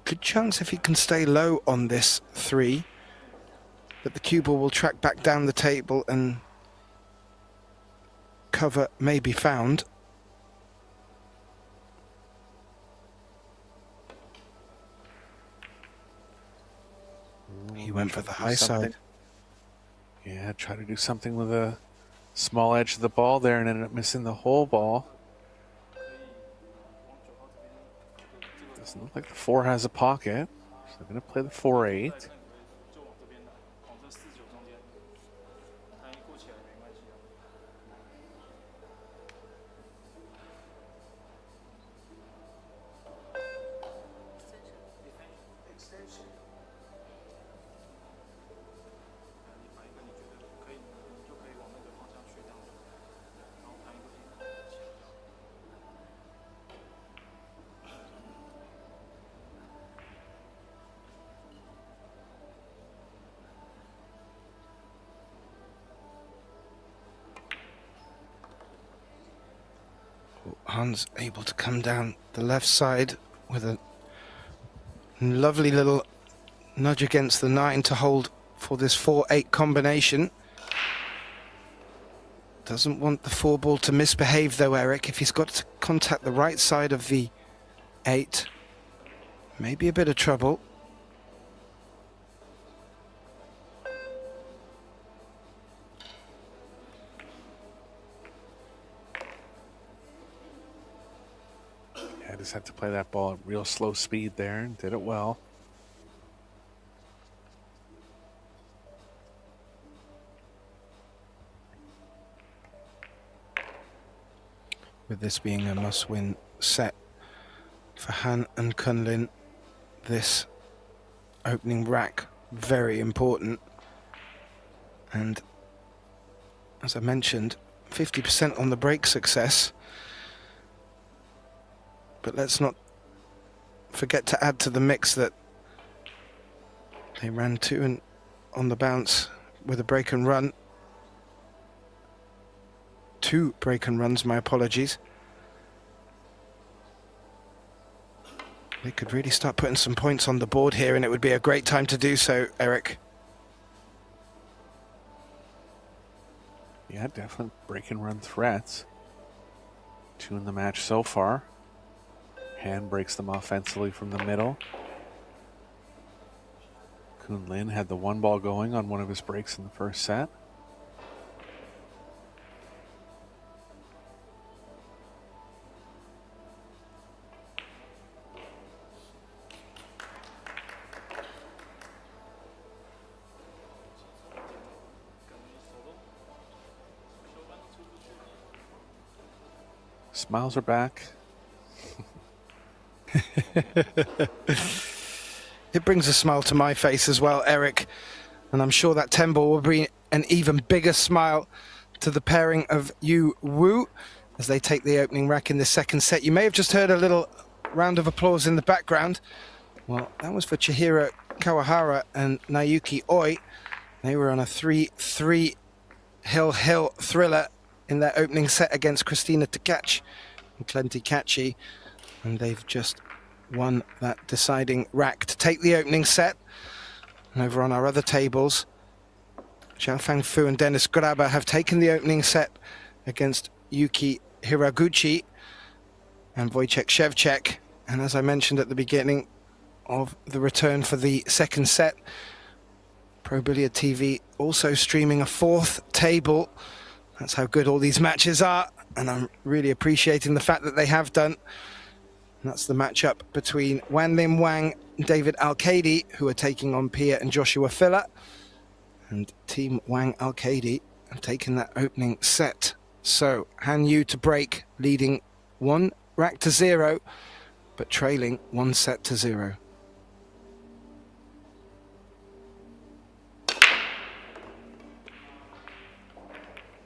Good chance if he can stay low on this 3 that the cue ball will track back down the table and cover may be found. He went for the high side. Yeah, try to do something with a small edge of the ball there and ended up missing the whole ball. Doesn't look like the 4 has a pocket, so they're going to play the 4-8. Hans able to come down the left side with a lovely little nudge against the 9 to hold for this 4-8 combination. Doesn't want the 4 ball to misbehave though, Eric. If he's got to contact the right side of the 8, maybe a bit of trouble. Just had to play that ball at real slow speed there and did it well. With this being a must-win set for Han and Kunlin, this opening rack very important. And as I mentioned, 50% on the break success. But let's not forget to add to the mix that they ran 2 and on the bounce with a break and run. 2 break and runs, my apologies. They could really start putting some points on the board here, and it would be a great time to do so, Eric. Yeah, definitely break and run threats. 2 in the match so far. Han breaks them offensively from the middle. Kunlin had the 1 ball going on one of his breaks in the first set. Smiles are back. It brings a smile to my face as well, Eric, and I'm sure that 10 ball will bring an even bigger smile to the pairing of Yu Wu as they take the opening rack in the second set. You may have just heard a little round of applause in the background. Well, that was for Chihiro Kawahara and Naoki Oi. They were on a 3-3 hill thriller in their opening set against Christina Tkach and Clenti Kachi. And they've just won that deciding rack to take the opening set. And over on our other tables, Xiaofang Fu and Dennis Graber have taken the opening set against Yuki Hiraguchi and Wojciech Szewczak. And as I mentioned at the beginning of the return for the second set, Pro Billiard TV also streaming a fourth table. That's how good all these matches are, and I'm really appreciating the fact that they have done. And that's the matchup between Wan Lim Wang and David Al-Kadi, who are taking on Pia and Joshua Filler. And Team Wang Al-Kadi have taken that opening set. So Han Yu to break, leading 1-0, but trailing 1-0.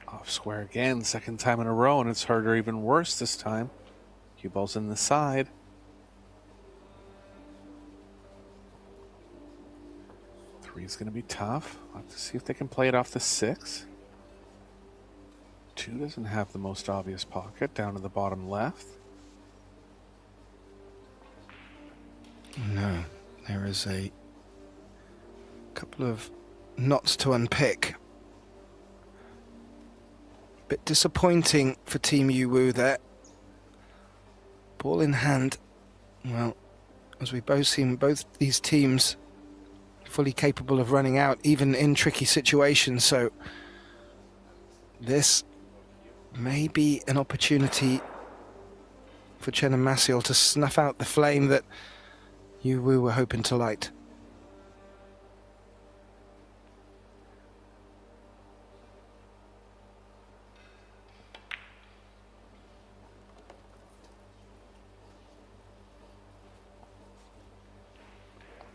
Off square again, second time in a row, and it's harder, even worse this time. Cue ball's in the side. Three's going to be tough. We'll have to see if they can play it off the 6. 2 doesn't have the most obvious pocket, down to the bottom left. No, there is a couple of knots to unpick. Bit disappointing for Team Yuwu there. Ball in hand. Well, as we've both seen, both these teams fully capable of running out, even in tricky situations. So this may be an opportunity for Chen and Macioł to snuff out the flame that Yuwu were hoping to light.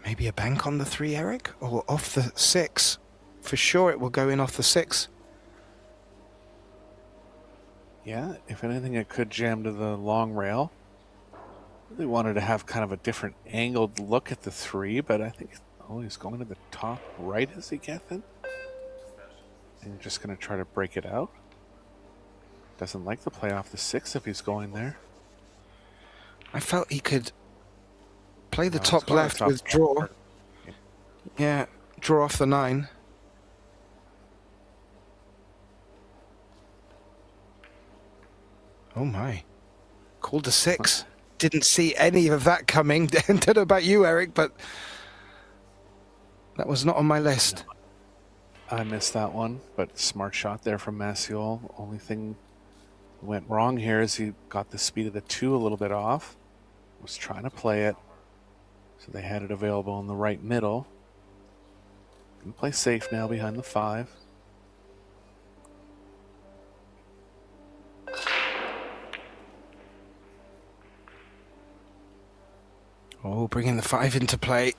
Maybe a bank on the 3, Eric? Or off the 6? For sure it will go in off the 6. Yeah, if anything, it could jam to the long rail. Really wanted to have kind of a different angled look at the 3, but I think, oh, he's going to the top right as he gets in. And you're just going to try to break it out. Doesn't like the play off the 6 if he's going there. I felt he could play the top left with draw. Yeah, draw off the 9. Oh my. Called a 6. Didn't see any of that coming. Don't know about you, Eric, but that was not on my list. I missed that one, but smart shot there from Macioł. Only thing went wrong here is he got the speed of the 2 a little bit off. Was trying to play it, so they had it available in the right middle. Can play safe now behind the 5. Oh, bringing the 5 into play.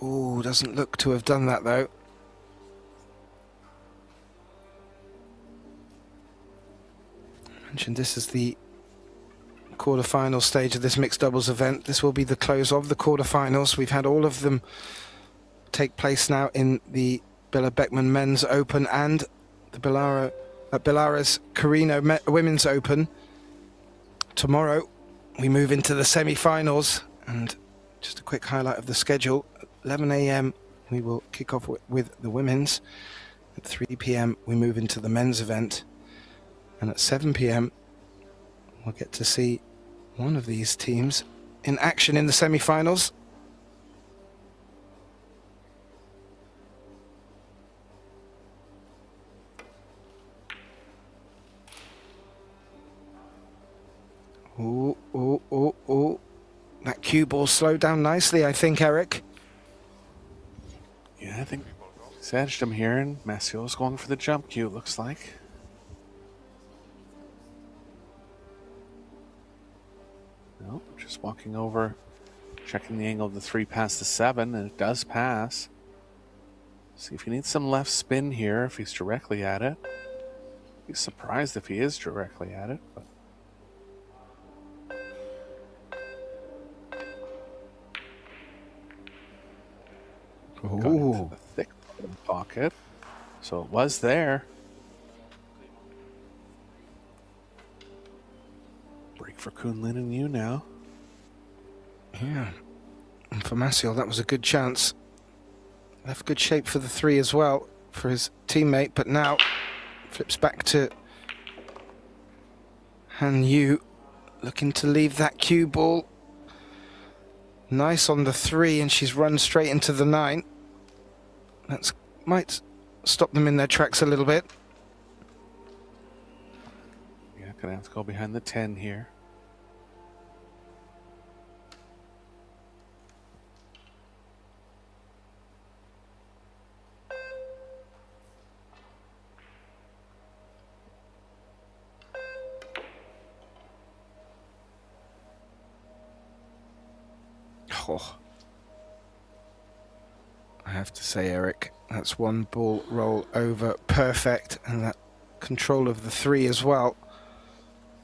Oh, doesn't look to have done that though. I mentioned this is the quarter-final stage of this mixed doubles event. This will be the close of the quarter-finals. We've had all of them take place now in the Billa Beckman Men's Open and the Belarus Carino Women's Open. Tomorrow we move into the semi-finals, and just a quick highlight of the schedule. At 11 a.m. we will kick off with the women's. At 3 p.m. we move into the men's event, and at 7 p.m. we'll get to see one of these teams in action in the semi-finals. Oh, oh, oh, oh. That cue ball slowed down nicely, I think, Eric. Yeah, I think he's edged him here, and Macioł's going for the jump cue, it looks like. No, just walking over, checking the angle of the 3 past the 7, and it does pass. See if he needs some left spin here, if he's directly at it. Be surprised if he is directly at it, but got into the thick bottom pocket, so it was there. Break for Kunlin and you now. Yeah, and for Macioł, that was a good chance. Left good shape for the 3 as well, for his teammate, but now flips back to Han Yu, looking to leave that cue ball. Nice on the 3, and she's run straight into the 9. That might stop them in their tracks a little bit. Yeah, gonna have to go behind the 10 here. Oh. I have to say, Eric, that's one ball roll over perfect, and that control of the 3 as well.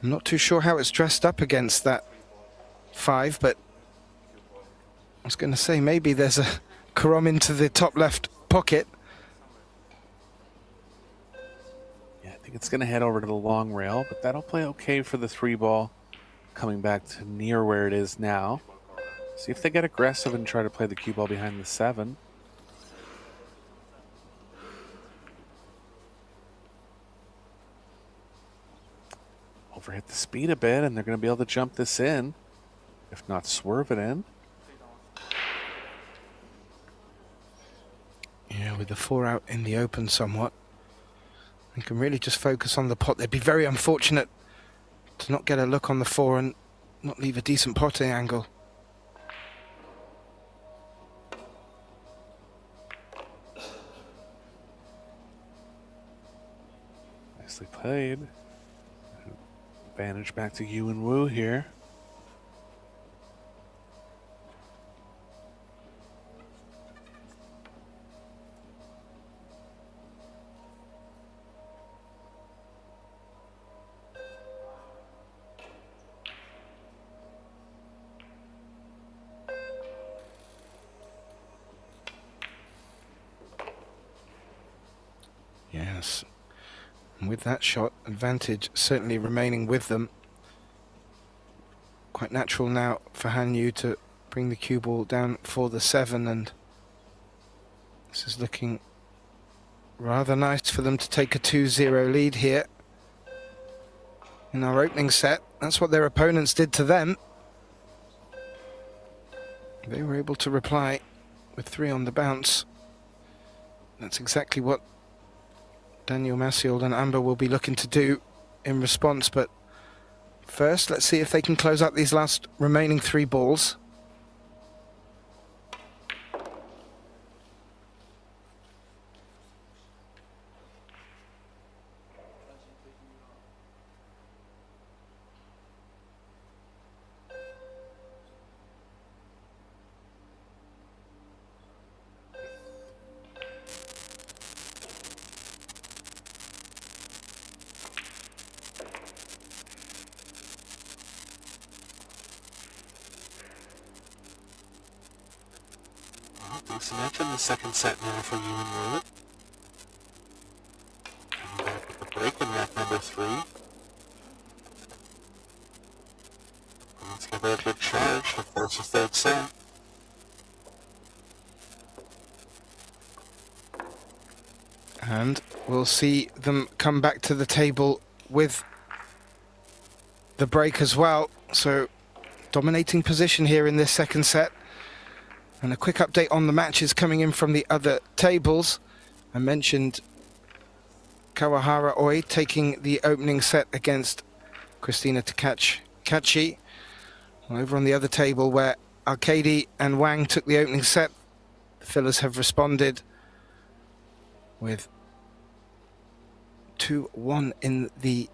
I'm not too sure how it's dressed up against that 5, but I was going to say maybe there's a Karom into the top left pocket. Yeah, I think it's going to head over to the long rail, but that'll play okay for the 3 ball coming back to near where it is now. See if they get aggressive and try to play the cue ball behind the 7. Overhit the speed a bit, and they're going to be able to jump this in, if not swerve it in. Yeah, with the 4 out in the open somewhat, they can really just focus on the pot. They'd be very unfortunate to not get a look on the 4 and not leave a decent potting angle. Nicely played. Advantage back to Yu and Wu here. Yes. And with that shot, advantage certainly remaining with them. Quite natural now for Han Yu to bring the cue ball down for the 7, and this is looking rather nice for them to take a 2-0 lead here in our opening set. That's what their opponents did to them. They were able to reply with 3 on the bounce. That's exactly what Daniel Macioł and Amber will be looking to do in response, but first let's see if they can close out these last remaining 3 balls. Decent match in the second set now for Yu and Wu. Coming back with the break in match number 3. Let's give that a good charge to force a third set. And we'll see them come back to the table with the break as well. So dominating position here in this second set. And a quick update on the matches coming in from the other tables. I mentioned Kawahara Oi taking the opening set against Christina Takachi. Over on the other table where Arkady and Wang took the opening set, the fillers have responded with 2-1 in the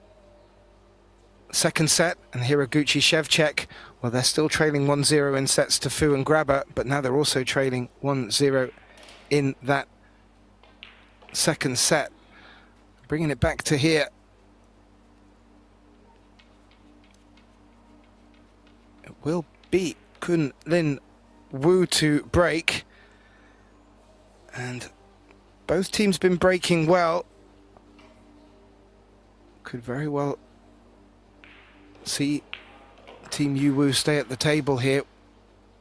second set, and Hiraguchi Shevchek, well, they're still trailing 1-0 in sets to Fu and Grabber, but now they're also trailing 1-0 in that second set. Bringing it back to here. It will be Kun Lin Wu to break, and both teams been breaking well. Could very well see Team Yu-Wu stay at the table here,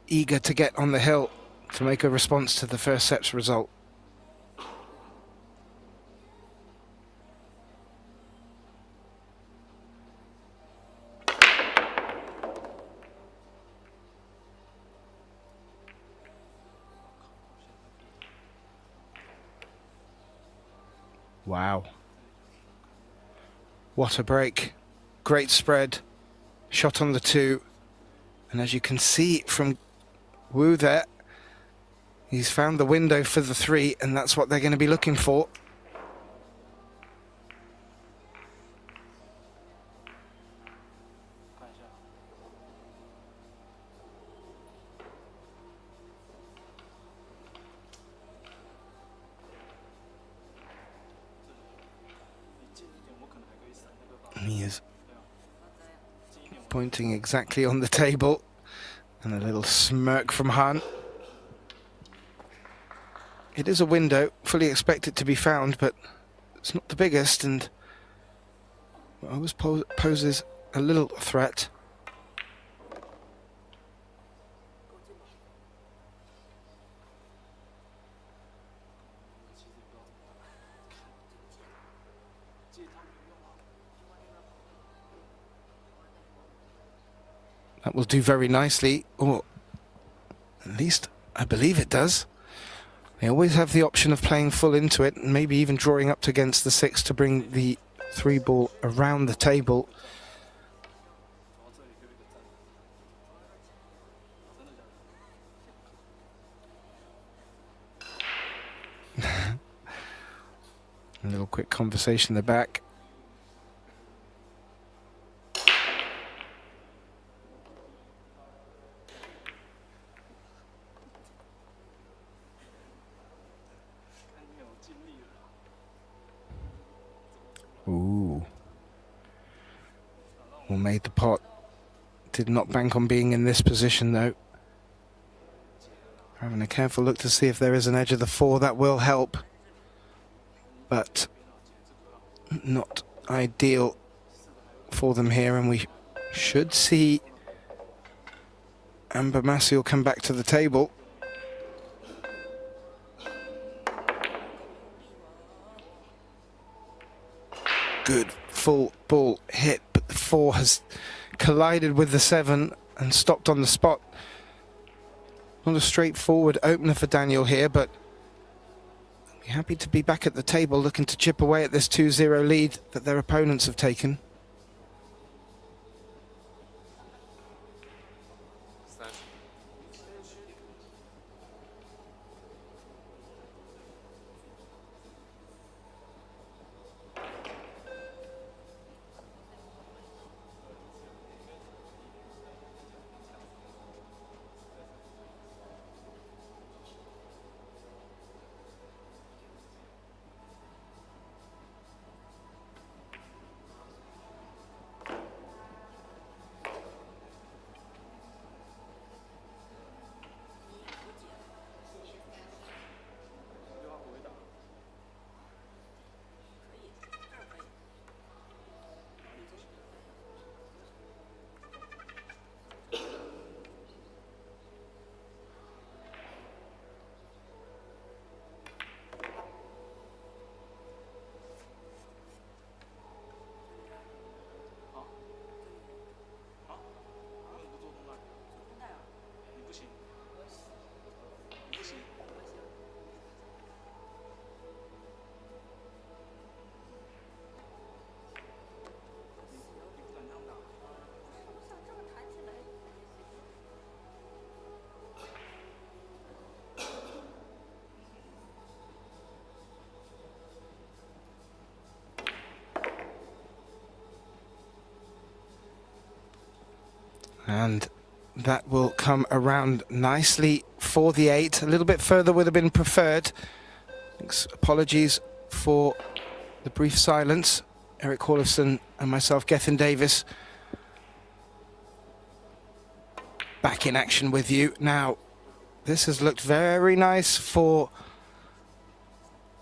eager to get on the hill to make a response to the first set's result. Wow. What a break. Great spread. Shot on the 2. And as you can see from Wu there, he's found the window for the 3, and that's what they're going to be looking for. He is pointing exactly on the table, and a little smirk from Han. It is a window, fully expect it to be found, but it's not the biggest, and always poses a little threat. That will do very nicely, or at least I believe it does. They always have the option of playing full into it, and maybe even drawing up against the 6 to bring the 3 ball around the table. A little quick conversation in the back. Ooh. Well, made the pot. Did not bank on being in this position, though. Having a careful look to see if there is an edge of the 4, that will help. But not ideal for them here, and we should see Amber Macioł come back to the table. Good full ball hit, but the 4 has collided with the 7 and stopped on the spot. Not a straightforward opener for Daniel here, but happy to be back at the table looking to chip away at this 2-0 lead that their opponents have taken. And that will come around nicely for the 8. A little bit further would have been preferred. Apologies for the brief silence. Eric Hallison and myself, Gethin Davis, back in action with you. Now, this has looked very nice for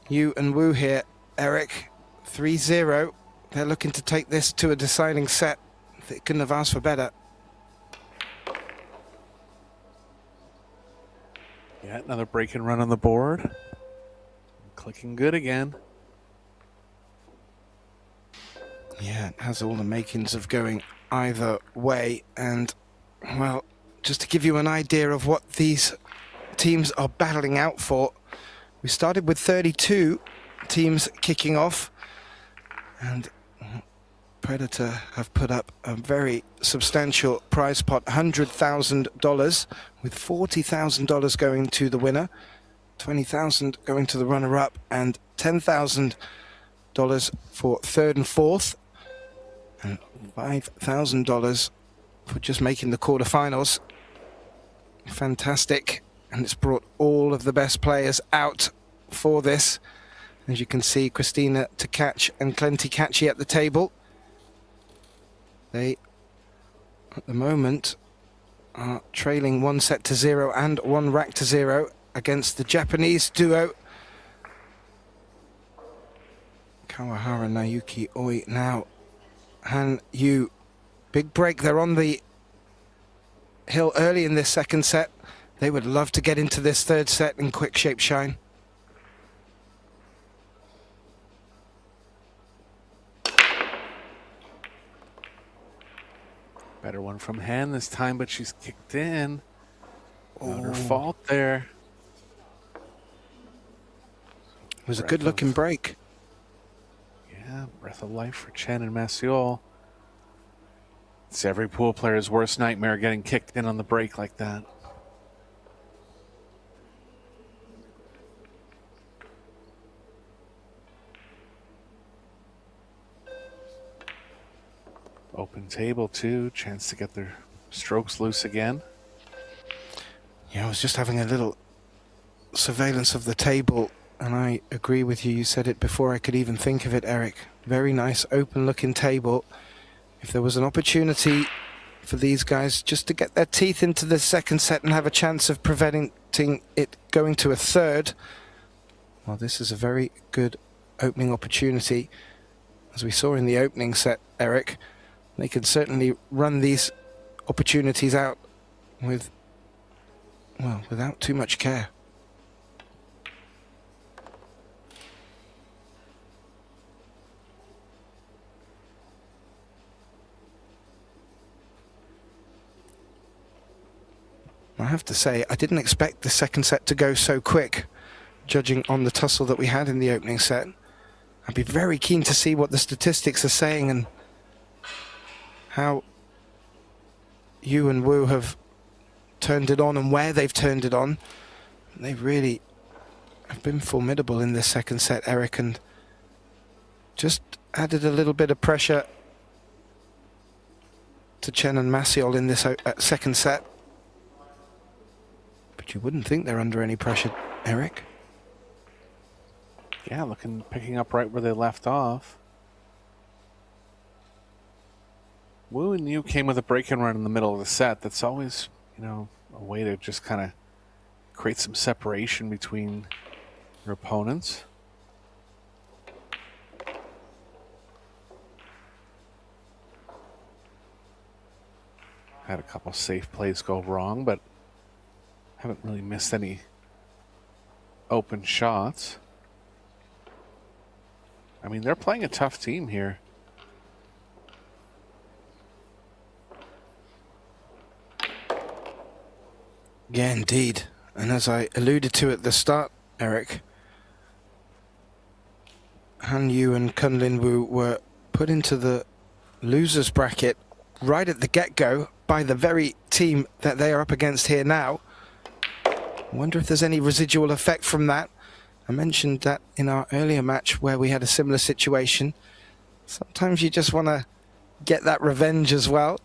you and Wu here, Eric. 3-0. They're looking to take this to a deciding set. They couldn't have asked for better. Yeah, another break and run on the board. Clicking good again. Yeah, it has all the makings of going either way. And, well, just to give you an idea of what these teams are battling out for, we started with 32 teams kicking off, and Predator have put up a very substantial prize pot, $100,000, with $40,000 going to the winner, $20,000 going to the runner-up, and $10,000 for third and fourth, and $5,000 for just making the quarterfinals. Fantastic, and it's brought all of the best players out for this. As you can see, Christina Tkach and Clenty Catchy at the table. They, at the moment, are trailing 1-0 and 1-0 against the Japanese duo Kawahara, Naoki Oi, now Han Yu. Big break, they're on the hill early in this second set. They would love to get into this third set in quick shape shine. Better one from Han this time, but she's kicked in. Not her fault there. It was a good looking break. Yeah, breath of life for Chen and Macioł. It's every pool player's worst nightmare, getting kicked in on the break like that. Open table too, chance to get their strokes loose again. Yeah, I was just having a little surveillance of the table, and I agree with you. You said it before I could even think of it, Eric. Very nice, open-looking table. If there was an opportunity for these guys just to get their teeth into the second set and have a chance of preventing it going to a third, well, this is a very good opening opportunity. As we saw in the opening set, Eric, they can certainly run these opportunities out with, well, without too much care. I have to say, I didn't expect the second set to go so quick, judging on the tussle that we had in the opening set. I'd be very keen to see what the statistics are saying and how Yu and Wu have turned it on and where they've turned it on. They really have been formidable in this second set, Eric, and just added a little bit of pressure to Chen and Macioł in this second set. But you wouldn't think they're under any pressure, Eric. Yeah, picking up right where they left off. Wu and Yu came with a break and run in the middle of the set. That's always, a way to just kind of create some separation between your opponents. Had a couple safe plays go wrong, but haven't really missed any open shots. I mean, they're playing a tough team here. Yeah, indeed. And as I alluded to at the start, Eric, Han Yu and Kunlin Wu were put into the losers bracket right at the get-go by the very team that they are up against here now. I wonder if there's any residual effect from that. I mentioned that in our earlier match where we had a similar situation. Sometimes you just want to get that revenge as well.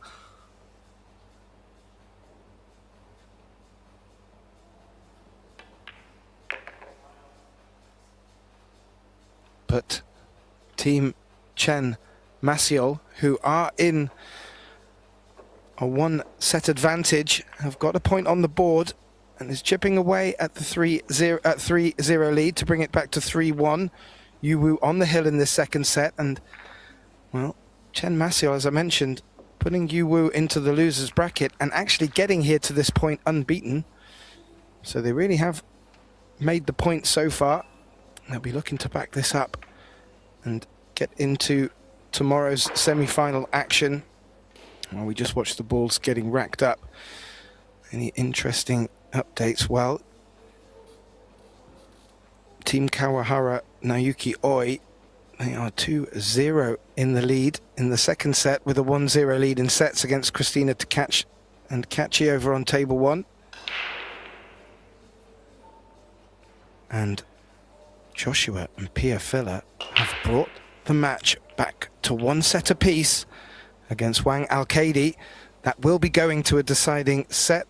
But Team Chen Macioł, who are in a one-set advantage, have got a point on the board and is chipping away at the 3-0 lead to bring it back to 3-1. Yu Wu on the hill in this second set, and, well, Chen Macioł, as I mentioned, putting Yu Wu into the losers bracket and actually getting here to this point unbeaten. So they really have made the point so far. They'll be looking to back this up and get into tomorrow's semi-final action. Well, we just watched the balls getting racked up. Any interesting updates? Well, Team Kawahara Naoki Oi. They are 2-0 in the lead in the second set, with a 1-0 lead in sets against Christina Tkac and Kachi over on table 1. And Joshua and Pia Filler have brought the match back to 1 set apiece against Wang Al-Kaidi. That will be going to a deciding set.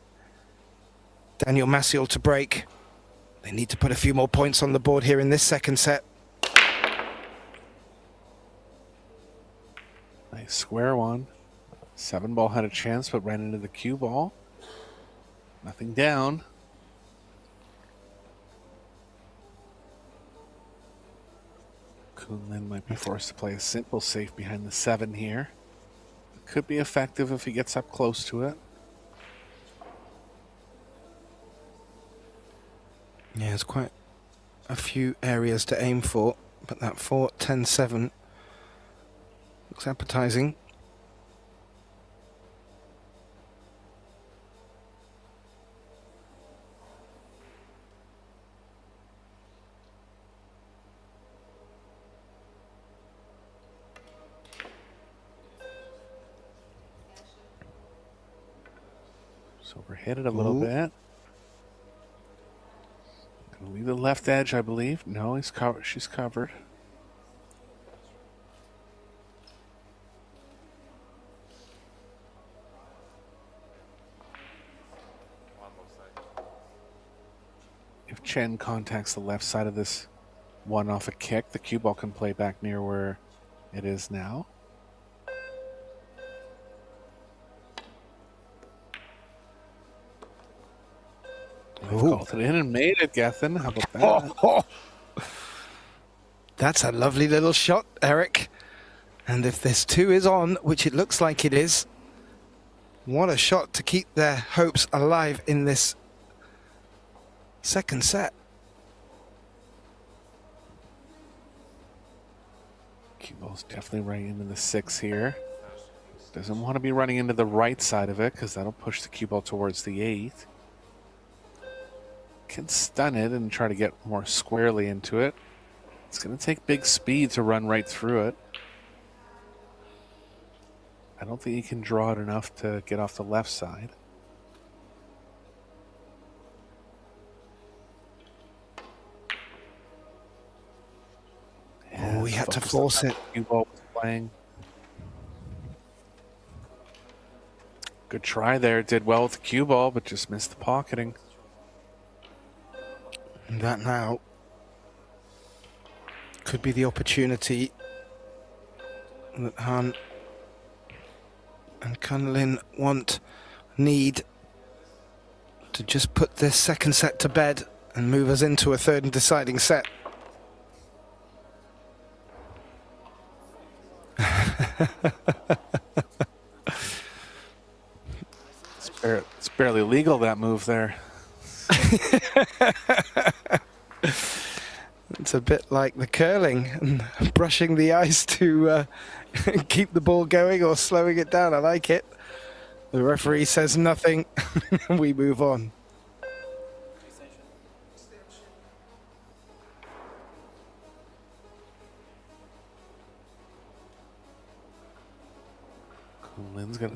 Daniel Macioł to break. They need to put a few more points on the board here in this second set. Nice square one. 7-ball had a chance, but ran into the cue ball. Nothing down. Kunlin might be forced to play a simple safe behind the 7 here. Could be effective if he gets up close to it. Yeah, there's quite a few areas to aim for, but that 4-10-7 looks appetizing. So overhit it a little bit. Gonna leave the left edge, I believe. No, he's covered. She's covered. If Chen contacts the left side of this one off a kick, the cue ball can play back near where it is now. Called it in and made it, Gethin. How about that? Oh. That's a lovely little shot, Eric. And if this 2 is on, which it looks like it is, what a shot to keep their hopes alive in this second set. Cue ball's definitely running into the 6 here. Doesn't want to be running into the right side of it because that'll push the cue ball towards the 8. Can stun it and try to get more squarely into it. It's going to take big speed to run right through it. I don't think he can draw it enough to get off the left side. Oh, he had to force it. Cue ball was playing. Good try there. Did well with the cue ball, but just missed the pocketing. And that now could be the opportunity that Han and Kunlin need to just put this second set to bed and move us into a third and deciding set. It's barely legal, that move there. It's a bit like the curling and brushing the ice to keep the ball going or slowing it down. I like it. The referee says nothing. We move on.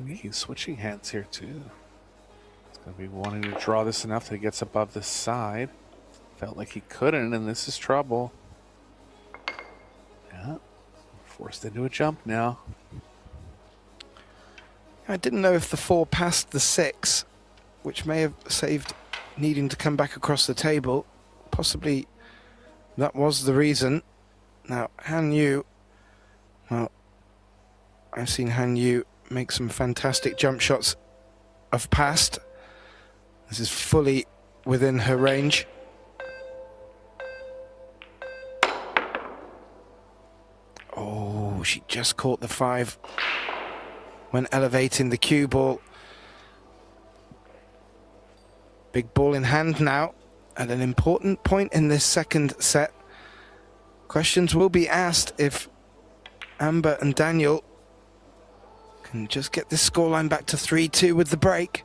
He's switching hands here too. He's going to be wanting to draw this enough that he gets above the side. Felt like he couldn't, and this is trouble. Yeah, forced into a jump now. I didn't know if the 4 passed the 6, which may have saved needing to come back across the table. Possibly that was the reason. Now, Han Yu, well, I've seen Han Yu make some fantastic jump shots of past. This is fully within her range. Oh, she just caught the 5 when elevating the cue ball. Big ball in hand now at an important point in this second set. Questions will be asked if Amber and Daniel can just get this scoreline back to 3-2 with the break.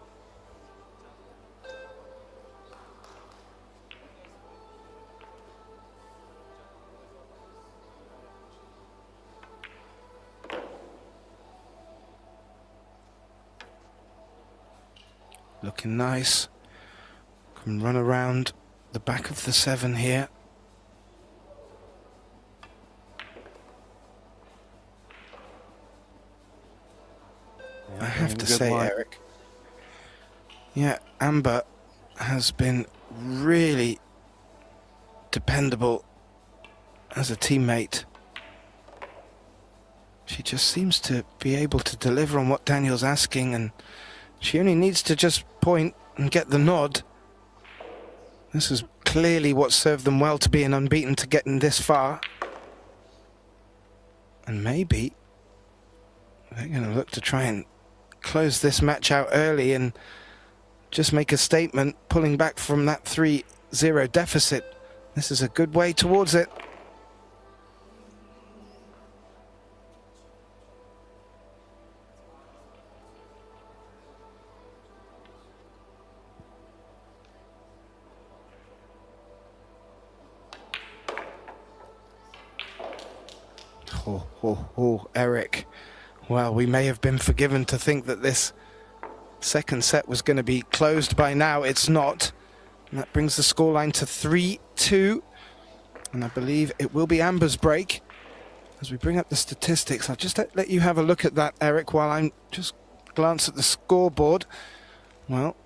Looking nice. Can run around the back of the 7 here. I have to say, Eric, yeah, Amber has been really dependable as a teammate. She just seems to be able to deliver on what Daniel's asking, and she only needs to just point and get the nod. This is clearly what served them well to being unbeaten, to getting this far. And maybe they're going to look to try and close this match out early and just make a statement, pulling back from that 3-0 deficit. This is a good way towards it. Eric. Well, we may have been forgiven to think that this second set was going to be closed by now. It's not. And that brings the scoreline to 3-2. And I believe it will be Amber's break. As we bring up the statistics, I'll just let you have a look at that, Eric, while I just glance at the scoreboard. Well,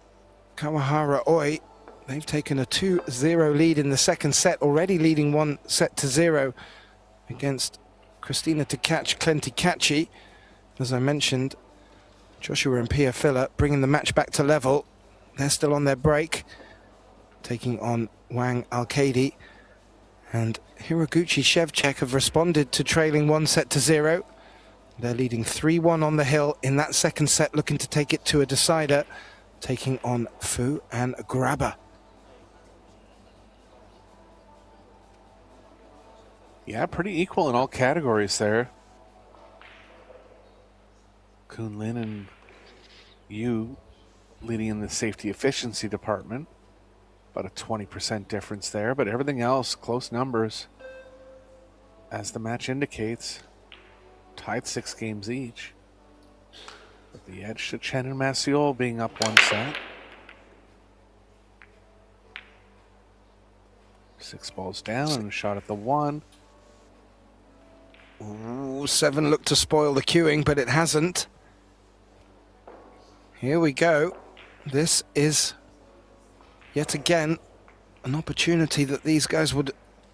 Kawahara Oi, they've taken a 2-0 lead in the second set, already leading 1-0 against Christina Klentikachi. As I mentioned, Joshua and Pia Filler bringing the match back to level. They're still on their break, taking on Wang Alkadi. And Hiroguchi Shevchek have responded to trailing 1-0. They're leading 3-1 on the hill in that second set, looking to take it to a decider, taking on Fu and Grabber. Yeah, pretty equal in all categories there. Kunlin and Yu leading in the safety efficiency department. About a 20% difference there, but everything else, close numbers. As the match indicates, tied 6 games each. With the edge to Chen and Macioł being up 1 set. 6 balls down and a shot at the 1. Ooh, 7 looked to spoil the queuing, but it hasn't. Here we go. This is yet again an opportunity that these guys would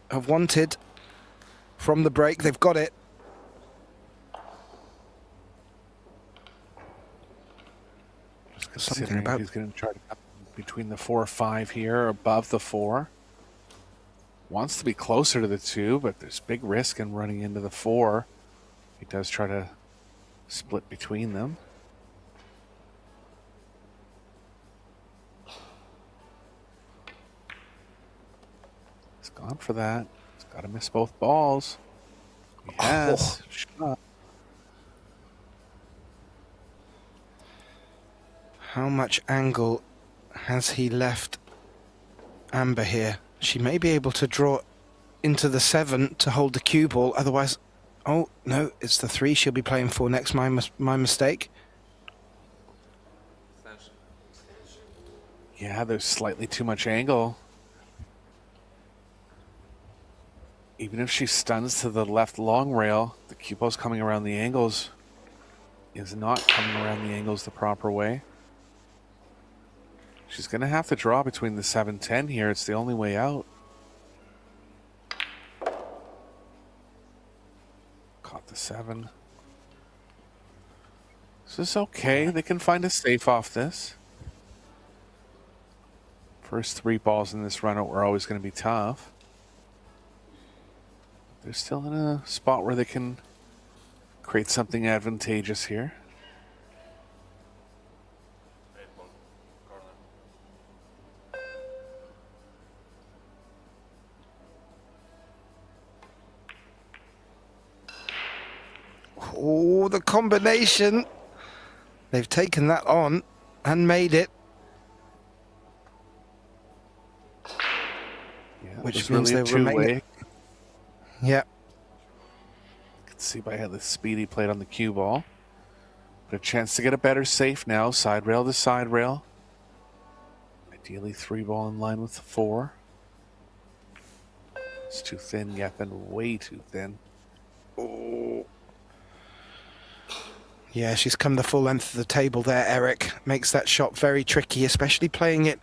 have wanted from the break. They've got it. Something about he's going to try to up between the 4 or 5 here, above the 4. Wants to be closer to the 2, but there's big risk in running into the 4. He does try to split between them. He's gone for that. He's got to miss both balls. He has. Shot. How much angle has he left Amber here? She may be able to draw into the 7 to hold the cue ball. Otherwise, oh, no, it's the 3 she'll be playing for next. My mistake. Yeah, there's slightly too much angle. Even if she stuns to the left long rail, the cue ball's coming around the angles. Is not coming around the angles the proper way. She's going to have to draw between the 7-10 here. It's the only way out. Caught the 7. This is okay. They can find a safe off this. First 3 balls in this run-out were always going to be tough. They're still in a spot where they can create something advantageous here. Oh, the combination. They've taken that on and made it. Yeah, which means really they remain. Yeah. You can see by how the speed he played on the cue ball. But a chance to get a better safe now. Side rail to side rail. Ideally 3-ball in line with the 4. It's too thin, Yeppen, way too thin. Oh. Yeah, she's come the full length of the table there, Eric. Makes that shot very tricky, especially playing it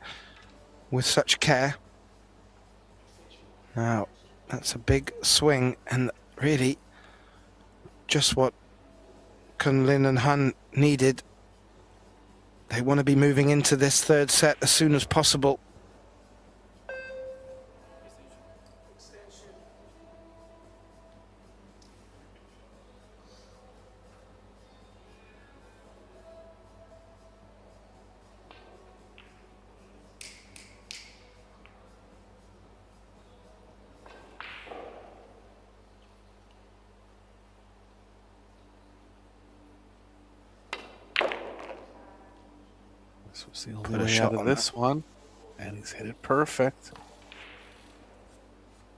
with such care. Now, that's a big swing, and really just what Kunlin and Hun needed. They want to be moving into this third set as soon as possible. This was the only way out of this one, and he's hit it perfect.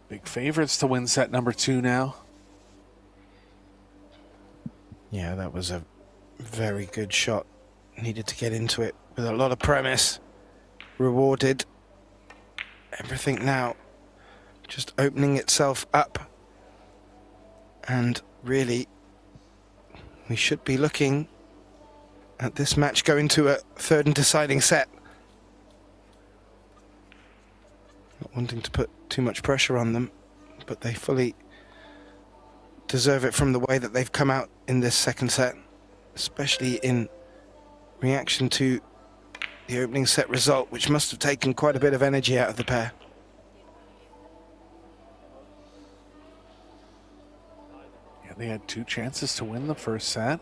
Big favorites to win set number 2 now. Yeah, that was a very good shot. Needed to get into it with a lot of premise. Rewarded. Everything now just opening itself up. And really, we should be looking at this match going to a third and deciding set. Not wanting to put too much pressure on them, but they fully deserve it from the way that they've come out in this second set, especially in reaction to the opening set result, which must have taken quite a bit of energy out of the pair. Yeah, they had 2 chances to win the first set.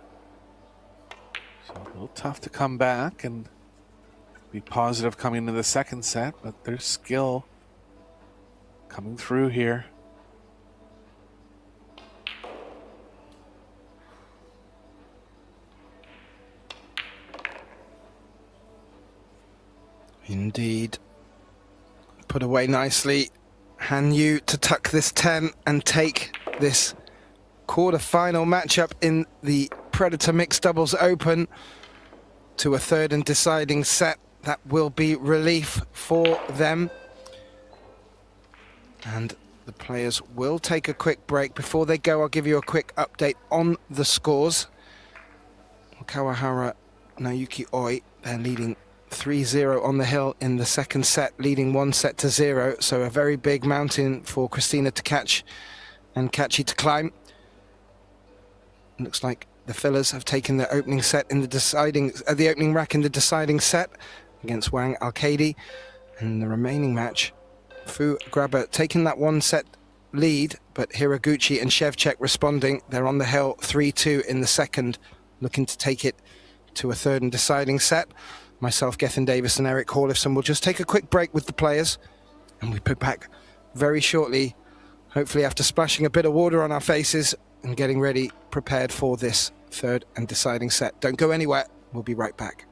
So a little tough to come back and be positive coming into the second set, but their skill coming through here. Indeed. Put away nicely. Han Yu to tuck this 10 and take this quarter-final matchup in the Predator Mixed Doubles Open to a third and deciding set. That will be relief for them. And the players will take a quick break. Before they go, I'll give you a quick update on the scores. Kawahara, Naoki Oi, they're leading 3-0 on the hill in the second set, leading 1-0. So a very big mountain for Christina to catch and Kachi to climb. Looks like the fillers have taken the opening set in the deciding, the opening rack in the deciding set against Wang Alkadi. And the remaining match, Fu Grabber taking that 1-set lead, but Hiraguchi and Shevchuk responding. They're on the hill 3-2 in the second, looking to take it to a third and deciding set. Myself, Gethin Davis and Eric Hallifson will just take a quick break with the players, and we'll be back very shortly, hopefully after splashing a bit of water on our faces and getting ready, prepared for this third and deciding set. Don't go anywhere. We'll be right back.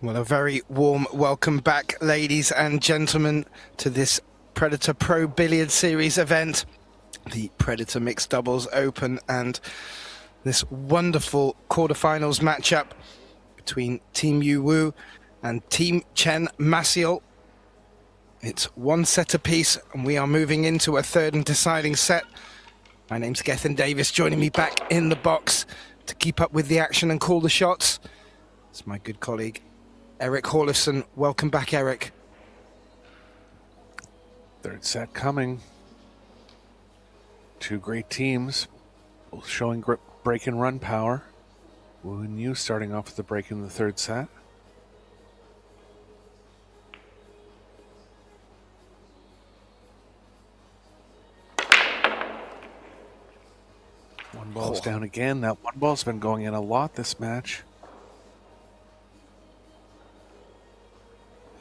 Well, a very warm welcome back, ladies and gentlemen, to this Predator Pro Billiard Series event, the Predator Mixed Doubles Open, and this wonderful quarterfinals matchup between Team Yu Wu and Team Chen Macioł. It's one set apiece, and we are moving into a third and deciding set. My name's Gethin Davis, joining me back in the box to keep up with the action and call the shots. It's my good colleague, Eric Horlifson. Welcome back, Eric. Third set coming. Two great teams, both showing break and run power. Wu and Yu starting off with the break in the third set. One ball's down again. That one ball's been going in a lot this match.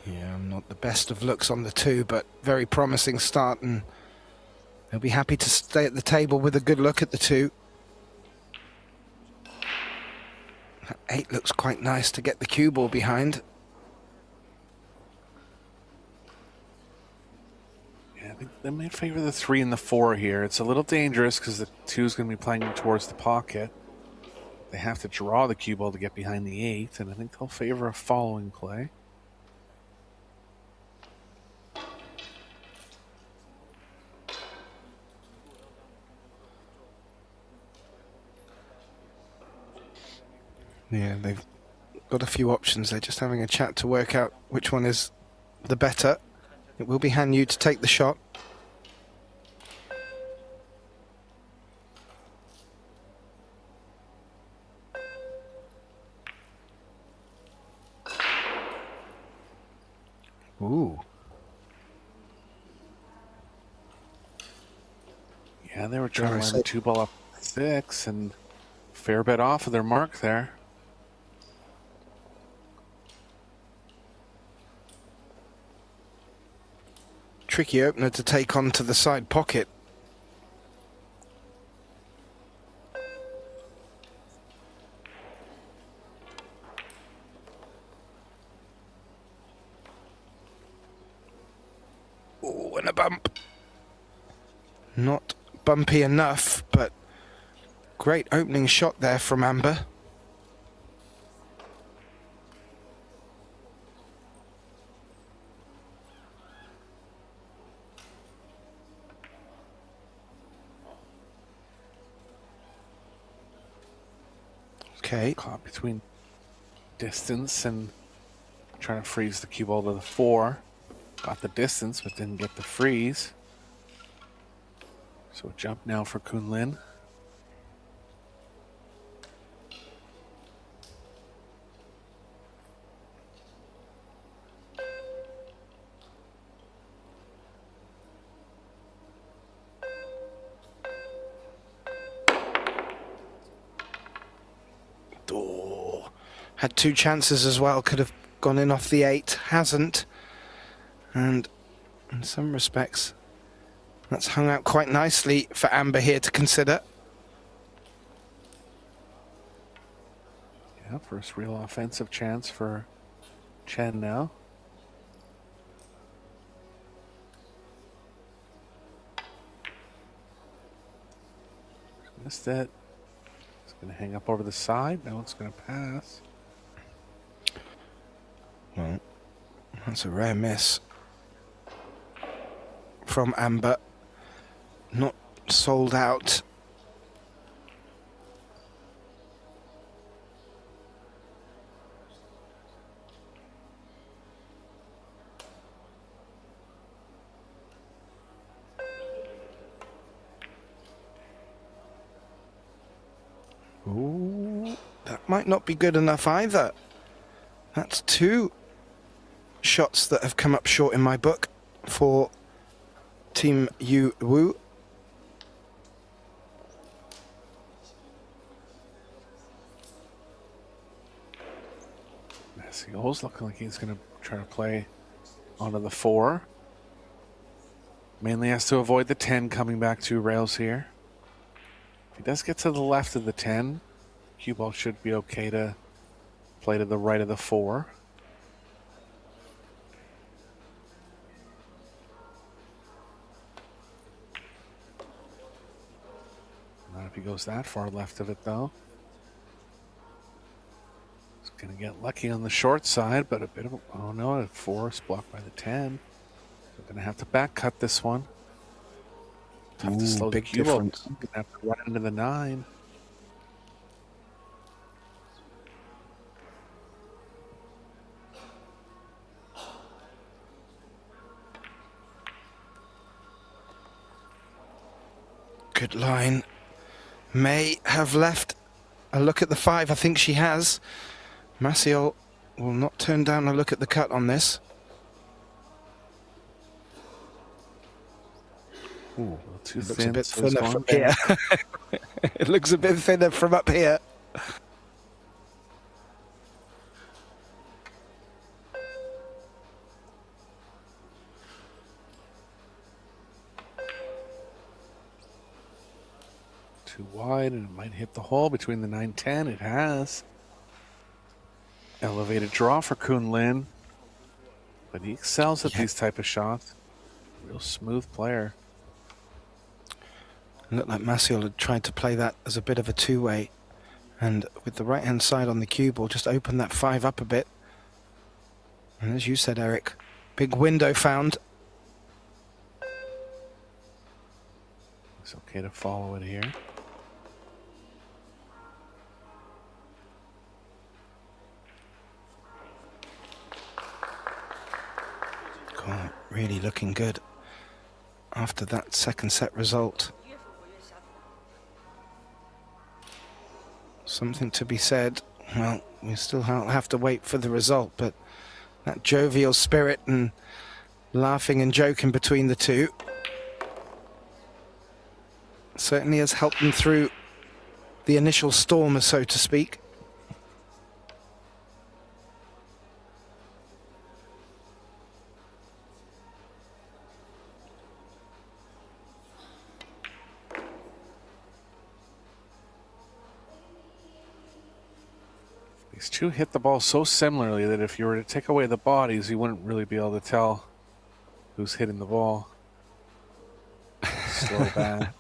Yeah, not the best of looks on the two, but very promising start, and they'll be happy to stay at the table with a good look at the two. That 8 looks quite nice to get the cue ball behind. Yeah, I think they may favor the 3 and the 4 here. It's a little dangerous because the 2 is going to be playing towards the pocket. They have to draw the cue ball to get behind the 8, and I think they'll favor a following play. Yeah, they've got a few options. They're just having a chat to work out which one is the better. It will be Han Yu to take the shot. Ooh. Yeah, they were trying to line the 2 ball up 6 and fair bit off of their mark there. Tricky opener to take on to the side pocket. Oh, and a bump. Not bumpy enough, but great opening shot there from Amber. Okay. Caught between distance and trying to freeze the cue ball to the 4. Got the distance, but didn't get the freeze. So a jump now for Kunlin. Oh, had 2 chances as well, could have gone in off the 8, hasn't. And in some respects, that's hung out quite nicely for Amber here to consider. Yeah, first real offensive chance for Chen now. Missed it. It's going to hang up over the side. Now it's going to pass. Well, that's a rare miss from Amber. Not sold out. Ooh, that might not be good enough either. That's 2 shots that have come up short in my book for Team Yu Wu. Maciol's looking like he's going to try to play onto the 4. Mainly has to avoid the 10 coming back 2 rails here. If he does get to the left of the 10, cue ball should be okay to play to the right of the 4. goes that far left of it, though. He's going to get lucky on the short side, but a bit of a... Oh, no, a 4 is blocked by the 10. So going to have to back cut this one. Have to slow the big cube difference. up. Going to have to run into the 9. Good line. May have left a look at the 5. I think she has. Macioł will not turn down a look at the cut on this. Ooh, too It looks thin, a bit so he's thinner going from back. here. It looks a bit thinner from up here. Too wide, and it might hit the hole between the 9-10. It has. Elevated draw for Kun Lin, but he excels at these type of shots. Real smooth player. Looked like Macioł had tried to play that as a bit of a two-way, and with the right-hand side on the cue ball, just open that 5 up a bit. And as you said, Eric, big window found. It's okay to follow it here. God, really looking good after that second set result. Something to be said. Well, we still have to wait for the result, but that jovial spirit and laughing and joking between the two certainly has helped them through the initial storm, so to speak. These two hit the ball so similarly that if you were to take away the bodies, you wouldn't really be able to tell who's hitting the ball. Slow back.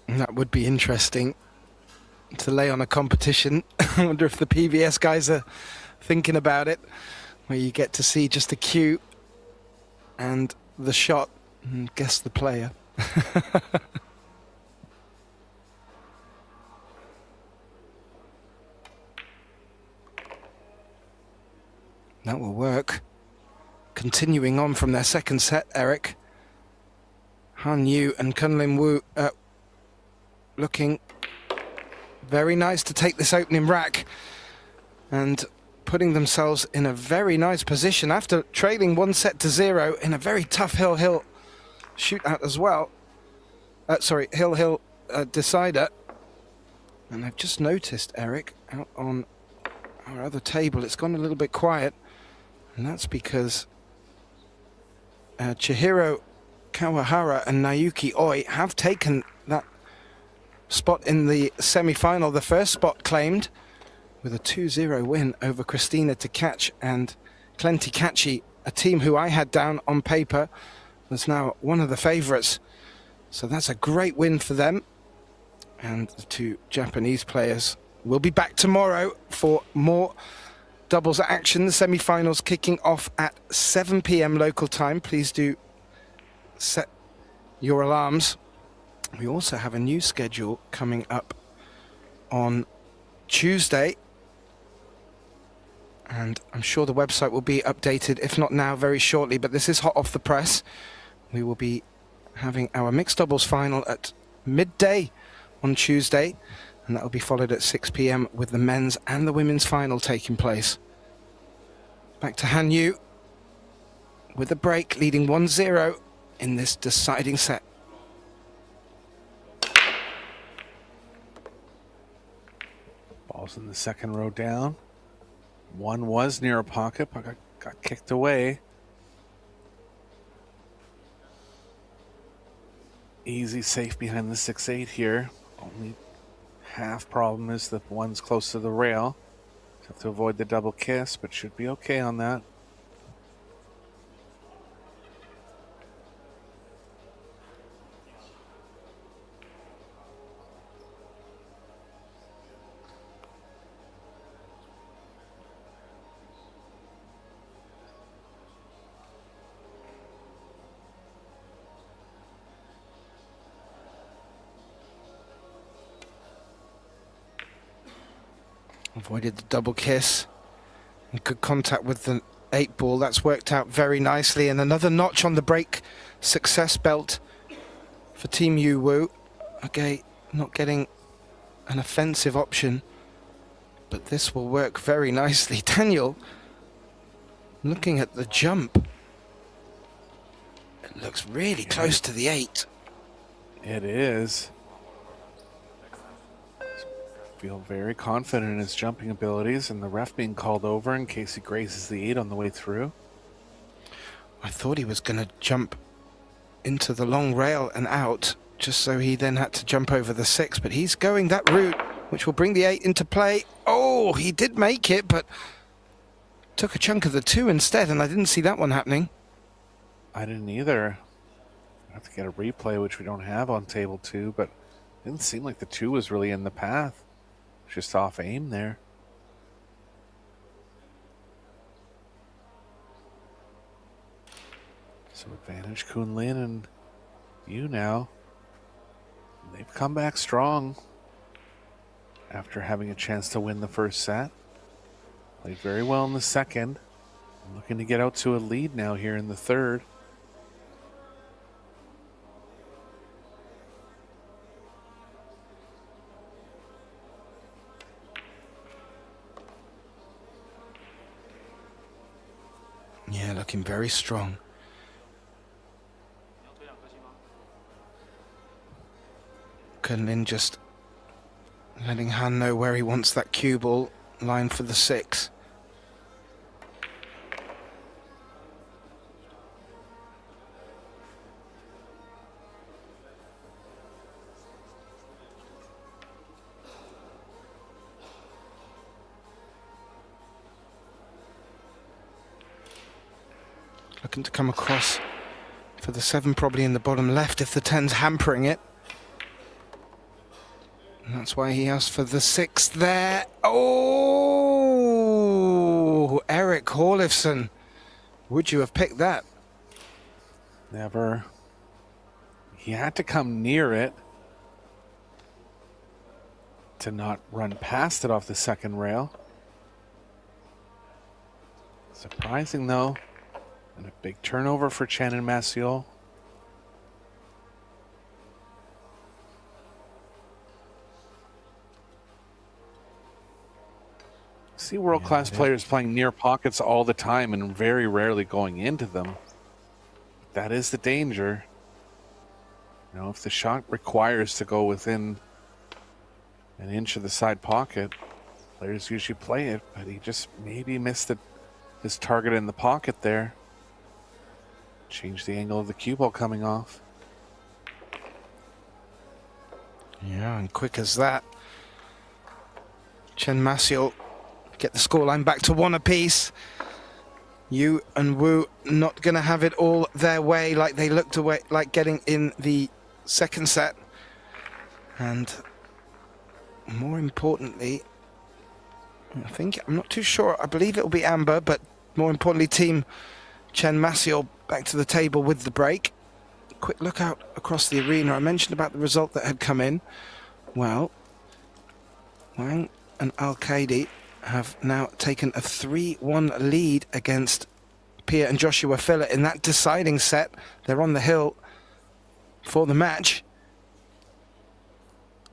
That would be interesting to lay on a competition. I wonder if the PBS guys are thinking about it, where you get to see just a cue and the shot and guess the player. That will work. Continuing on from their second set, Eric. Han Yu and Kunlin Wu looking very nice to take this opening rack and putting themselves in a very nice position after trailing 1-0 in a very tough hill shootout as well. Hill decider. And I've just noticed, Eric, out on our other table, it's gone a little bit quiet. And that's because Chihiro Kawahara and Naoki Oi have taken that spot in the semi-final, the first spot claimed, with a 2-0 win over Christina Takac and Klenti Kachi, a team who I had down on paper was now one of the favourites. So that's a great win for them. And the two Japanese players will be back tomorrow for more doubles action. The semi-finals kicking off at 7 p.m. local time. Please do set your alarms. We also have a new schedule coming up on Tuesday, and I'm sure the website will be updated, if not now, very shortly, but this is hot off the press. We will be having our mixed doubles final at midday on Tuesday, and that will be followed at 6 p.m. with the men's and the women's final taking place. Back to Han Yu with a break, leading 1-0 in this deciding set. Ball's in the second row down. One was near a pocket, but got kicked away. Easy safe behind the 6-8 here. Only half problem is that one's close to the rail. Have to avoid the double kiss, but should be okay on that. Avoided the double kiss. And good contact with the 8-ball. That's worked out very nicely. And another notch on the break success belt for Team Yu Wu. Okay, not getting an offensive option, but this will work very nicely. Daniel, looking at the jump, it looks really close to the 8. It is. Feel very confident in his jumping abilities, and the ref being called over in case he grazes the 8 on the way through. I thought he was going to jump into the long rail and out, just so he then had to jump over the 6, but he's going that route, which will bring the 8 into play. Oh, he did make it, but took a chunk of the 2 instead, and I didn't see that one happening. I didn't either. I have to get a replay, which we don't have on table 2, but it didn't seem like the 2 was really in the path. Just off aim there. So advantage Kunlin and you now. They've come back strong after having a chance to win the first set. Played very well in the second. Looking to get out to a lead now here in the third. Yeah, looking very strong. Kunlin just letting Han know where he wants that cue ball line for the 6. Looking to come across for the 7, probably in the bottom left if the 10's hampering it. And that's why he asked for the 6 there. Oh, Eric Horlifson. Would you have picked that? Never. He had to come near it to not run past it off the second rail. Surprising though. And a big turnover for Chen and Macioł. See world-class players playing near pockets all the time and very rarely going into them. That is the danger. You know, if the shot requires to go within an inch of the side pocket, players usually play it, but he just maybe missed his target in the pocket there. Change the angle of the cue ball coming off. Yeah, and quick as that. Chen Macioł get the scoreline back to 1 apiece. Yu and Wu not going to have it all their way like they looked away, like getting in the second set. And more importantly, I'm not too sure, I believe it will be Amber, but more importantly, Team Chen Macioł back to the table with the break. Quick look out across the arena. I mentioned about the result that had come in. Well, Wang and Al-Qaidi have now taken a 3-1 lead against Pia and Joshua Filler in that deciding set. They're on the hill for the match.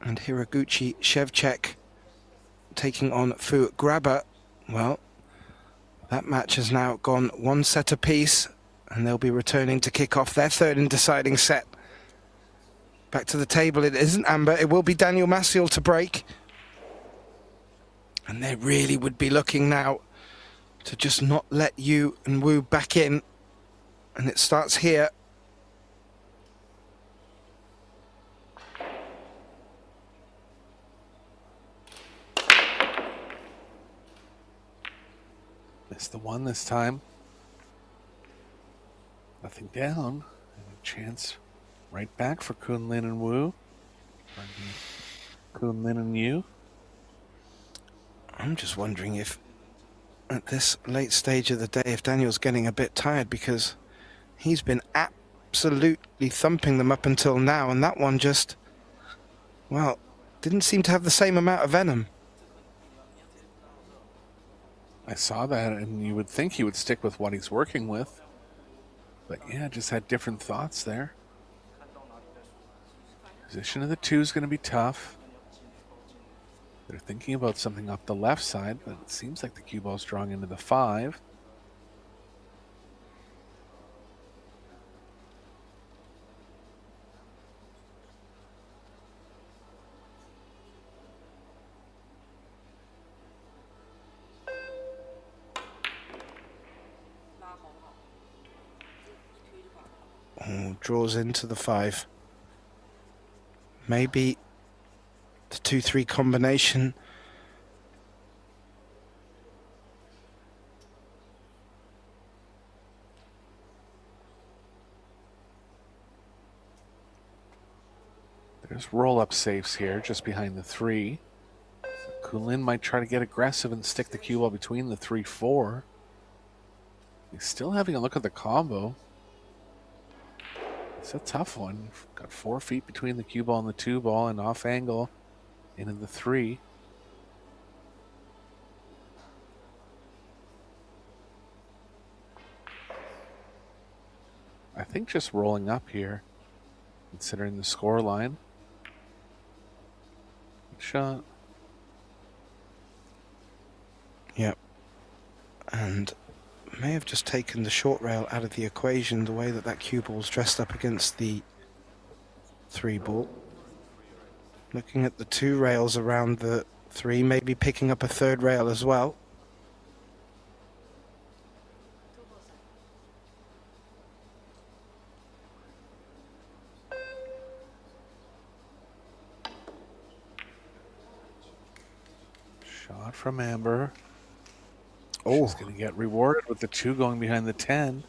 And Hiraguchi Shevchek taking on Fu Grabber. Well, that match has now gone 1 set apiece, and they'll be returning to kick off their third and deciding set. Back to the table, it isn't Amber, it will be Daniel Macioł to break. And they really would be looking now to just not let Yu and Wu back in. And it starts here. Missed the 1 this time. Nothing down. And a chance right back for Kunlin and Wu. Kunlin and Yu. I'm just wondering if at this late stage of the day, if Daniel's getting a bit tired, because he's been absolutely thumping them up until now, and that one just, well, didn't seem to have the same amount of venom. I saw that, and you would think he would stick with what he's working with. But yeah, just had different thoughts there. Position of the 2 is going to be tough. They're thinking about something up the left side, but it seems like the cue ball's drawing into the 5. Oh, draws into the 5. Maybe the 2-3 combination. There's roll-up safes here, just behind the 3. So Kulin might try to get aggressive and stick the cue ball between the 3-4. He's still having a look at the combo. It's a tough one. Got 4 feet between the cue ball and the 2 ball, and off angle into the 3. I think just rolling up here, considering the score line. Good shot. Yep. And may have just taken the short rail out of the equation, the way that cue ball's dressed up against the 3 ball. Looking at the 2 rails around the 3, maybe picking up a 3rd rail as well. Shot from Amber. Oh, She's going to get rewarded with the 2 going behind the 10.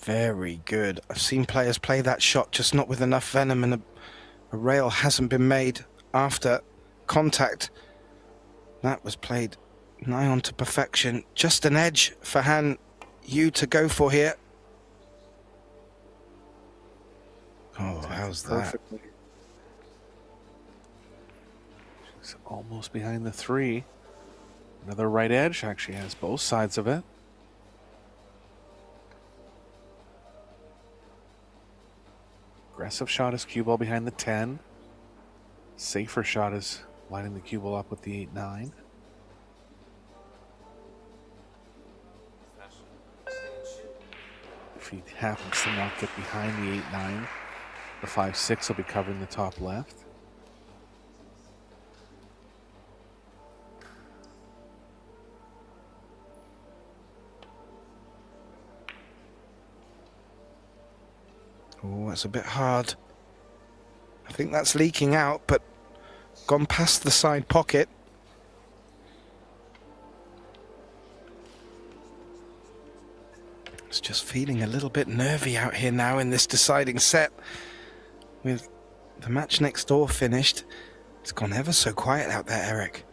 very good. I've seen players play that shot, just not with enough venom, and a rail hasn't been made after contact. That was played nigh on to perfection. Just an edge for Han Yu to go for here. Oh, how's that? Perfectly. She's almost behind the 3. Another right edge, actually has both sides of it. Aggressive shot is cue ball behind the 10. Safer shot is lining the cue ball up with the 8-9. If he happens to not get behind the 8-9, the 5-6 will be covering the top left. Oh, that's a bit hard. I think that's leaking out, but gone past the side pocket. It's just feeling a little bit nervy out here now in this deciding set. With the match next door finished, it's gone ever so quiet out there, Eric.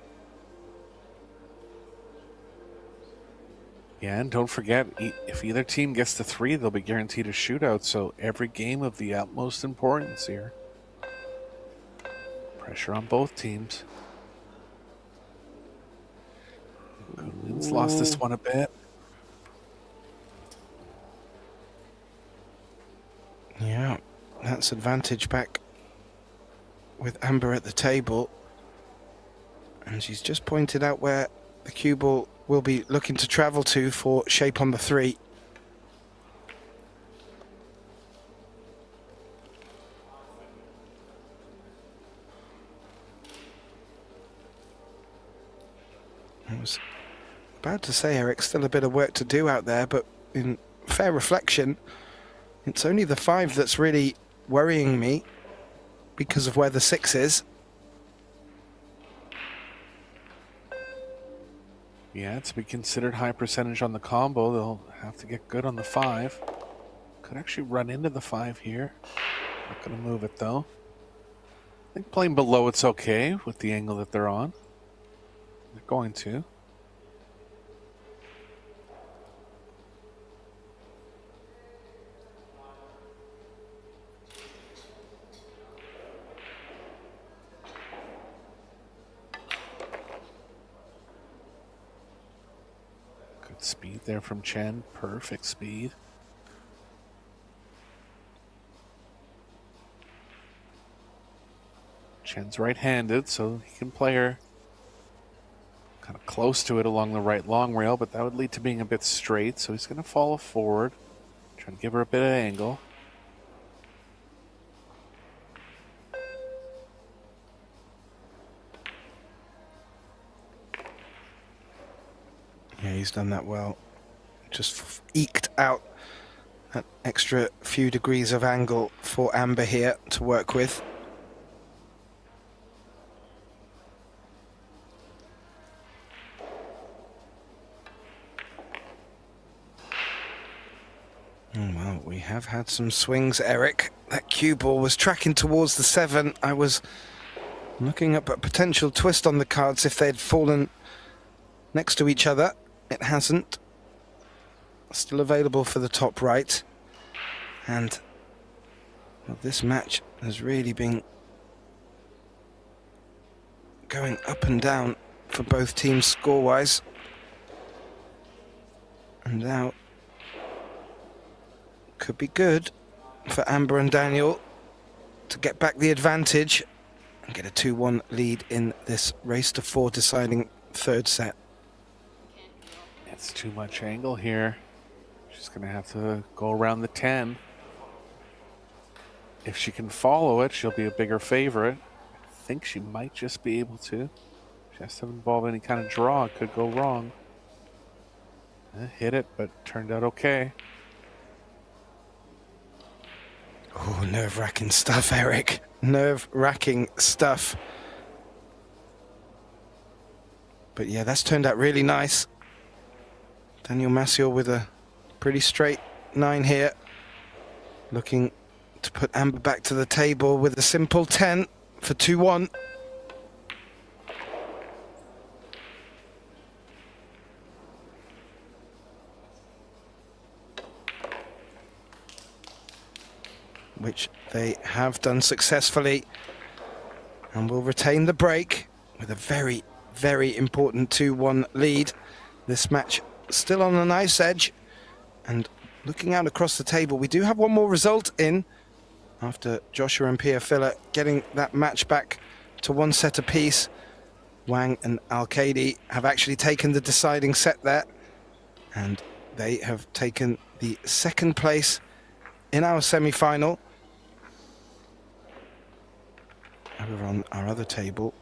Yeah, and don't forget, if either team gets to 3, they'll be guaranteed a shootout, so every game of the utmost importance here. Pressure on both teams. Kulin's lost this one a bit. Yeah, that's advantage back with Amber at the table. And she's just pointed out where the cue ball will be looking to travel to for shape on the 3. I was about to say, Eric, still a bit of work to do out there, but in fair reflection, it's only the 5 that's really worrying me because of where the 6 is. Yeah, to be considered high percentage on the combo, they'll have to get good on the 5. Could actually run into the 5 here. Not going to move it, though. I think playing below it's okay with the angle that they're on. They're going to. Speed there from Chen. Perfect speed. Chen's right-handed, so he can play her kind of close to it along the right long rail, but that would lead to being a bit straight, so he's going to follow forward, trying to give her a bit of angle. Yeah, he's done that well. Just eked out that extra few degrees of angle for Amber here to work with. Well, we have had some swings, Eric. That cue ball was tracking towards the 7. I was looking at a potential twist on the cards if they'd fallen next to each other. It hasn't. Still available for the top right. And well, this match has really been going up and down for both teams score-wise. And now could be good for Amber and Daniel to get back the advantage and get a 2-1 lead in this race to 4 deciding third set. It's too much angle here. She's going to have to go around the 10. If she can follow it, she'll be a bigger favorite. I think she might just be able to. She has to involve any kind of draw. It could go wrong. Hit it, but turned out okay. Oh, nerve-wracking stuff, Eric. Nerve-wracking stuff. But yeah, that's turned out really nice. Daniel Macioł with a pretty straight 9 here. Looking to put Amber back to the table with a simple 10 for 2-1. Which they have done successfully, and will retain the break with a very, very important 2-1 lead. This match still on a nice edge, and looking out across the table, we do have one more result in after Joshua and Pia Filler getting that match back to 1 set apiece. Wang and Al-Qaidi have actually taken the deciding set there, and they have taken the 2nd place in our semi-final. Over on our other table,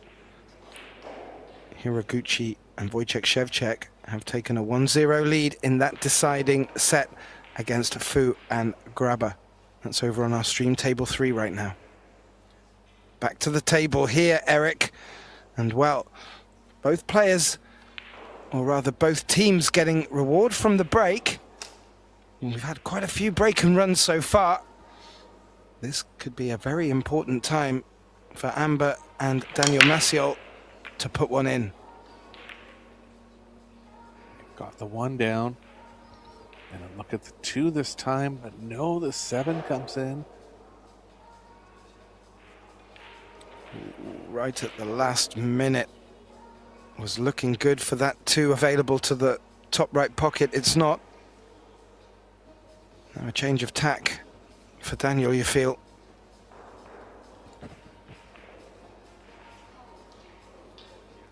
Hiraguchi and Wojciech Szewczak have taken a 1-0 lead in that deciding set against Fu and Grabber. That's over on our stream table 3 right now. Back to the table here, Eric. And well, both players, or rather both teams, getting reward from the break. We've had quite a few break and runs so far. This could be a very important time for Amber and Daniel Macioł to put one in. Got the 1 down. And a look at the 2 this time, but no, the 7 comes in. Right at the last minute. Was looking good for that 2 available to the top right pocket. It's not. Now a change of tack for Daniel, you feel.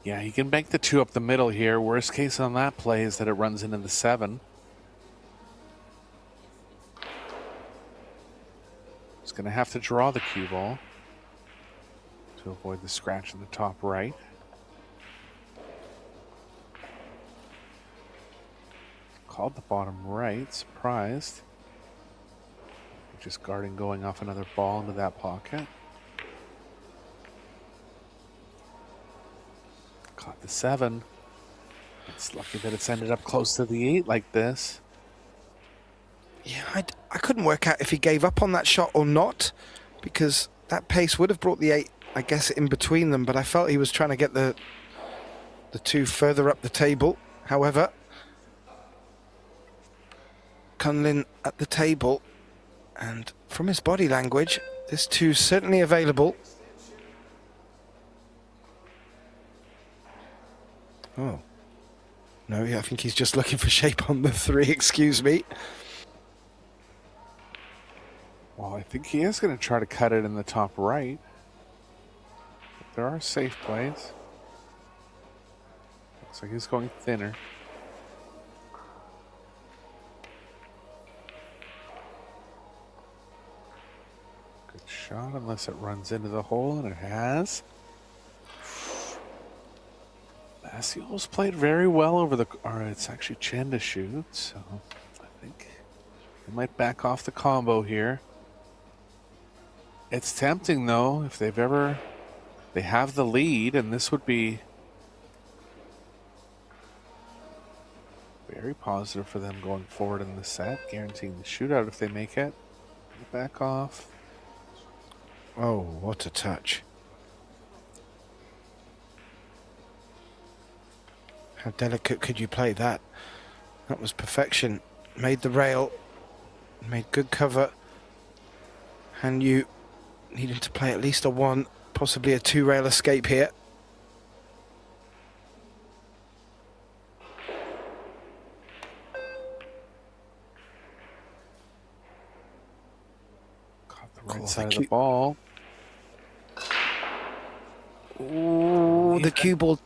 Yeah, he can bank the 2 up the middle here. Worst case on that play is that it runs into the 7. He's going to have to draw the cue ball to avoid the scratch in the top right. Called the bottom right, surprised. Just guarding going off another ball into that pocket. Caught the 7. It's lucky that it's ended up close to the 8 like this. Yeah, I couldn't work out if he gave up on that shot or not, because that pace would have brought the 8, I guess, in between them, but I felt he was trying to get the 2 further up the table. However, Kunlin at the table, and from his body language, this 2's certainly available. Oh, No, I think he's just looking for shape on the 3, excuse me. Well, I think he is going to try to cut it in the top right. But there are safe plays. Looks like he's going thinner. Good shot, unless it runs into the hole, and it has. Maciow's played very well over the... Or it's actually Chen to shoot, so I think he might back off the combo here. It's tempting, though, if they've ever... They have the lead, and this would be very positive for them going forward in the set, guaranteeing the shootout if they make it. Back off. Oh, what a touch. How delicate could you play that? That was perfection. Made the rail, made good cover. And you needing to play at least a 1, possibly a 2 rail escape here. Caught the right side of the ball. Ooh, the cue ball.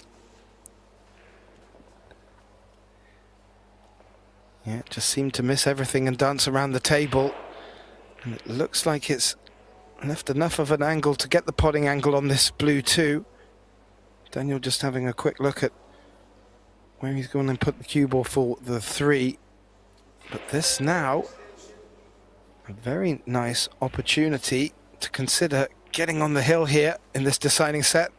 Yeah, it just seemed to miss everything and dance around the table. And it looks like it's left enough of an angle to get the potting angle on this blue too. Daniel just having a quick look at where he's going to put the cue ball for the 3. But this now, a very nice opportunity to consider getting on the hill here in this deciding set.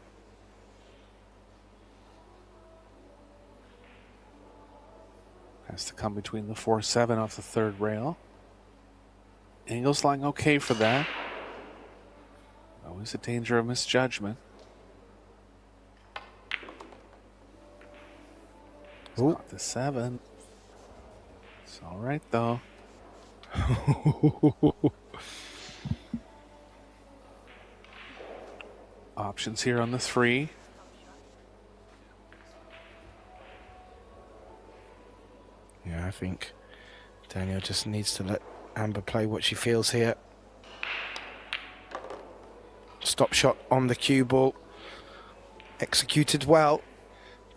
Has to come between the 4-7 off the 3rd rail. Angle's lying okay for that. Always a danger of misjudgment. He's got the 7. It's all right, though. Options here on the 3. Yeah, I think Daniel just needs to let Amber play what she feels here. Stop shot on the cue ball. Executed well.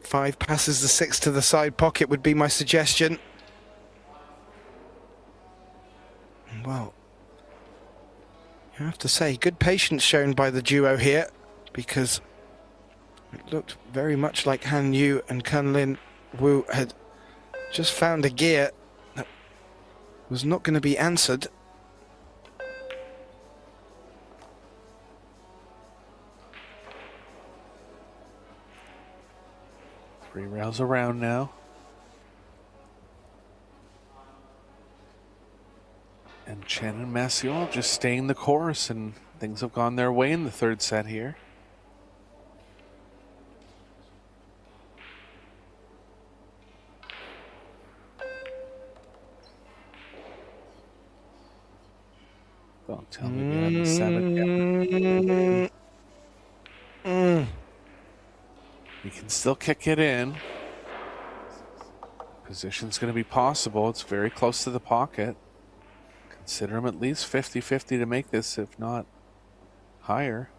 5 passes the 6 to the side pocket would be my suggestion. Well, you have to say, good patience shown by the duo here, because it looked very much like Han Yu and Kunlin Wu had just found a gear that was not going to be answered. Three rails around now. And Chen and Macioł just staying the course, and things have gone their way in the 3rd set here. Don't tell me you're on the 7 yet. You can still kick it in. Position's going to be possible. It's very close to the pocket. Consider him at least 50-50 to make this, if not higher.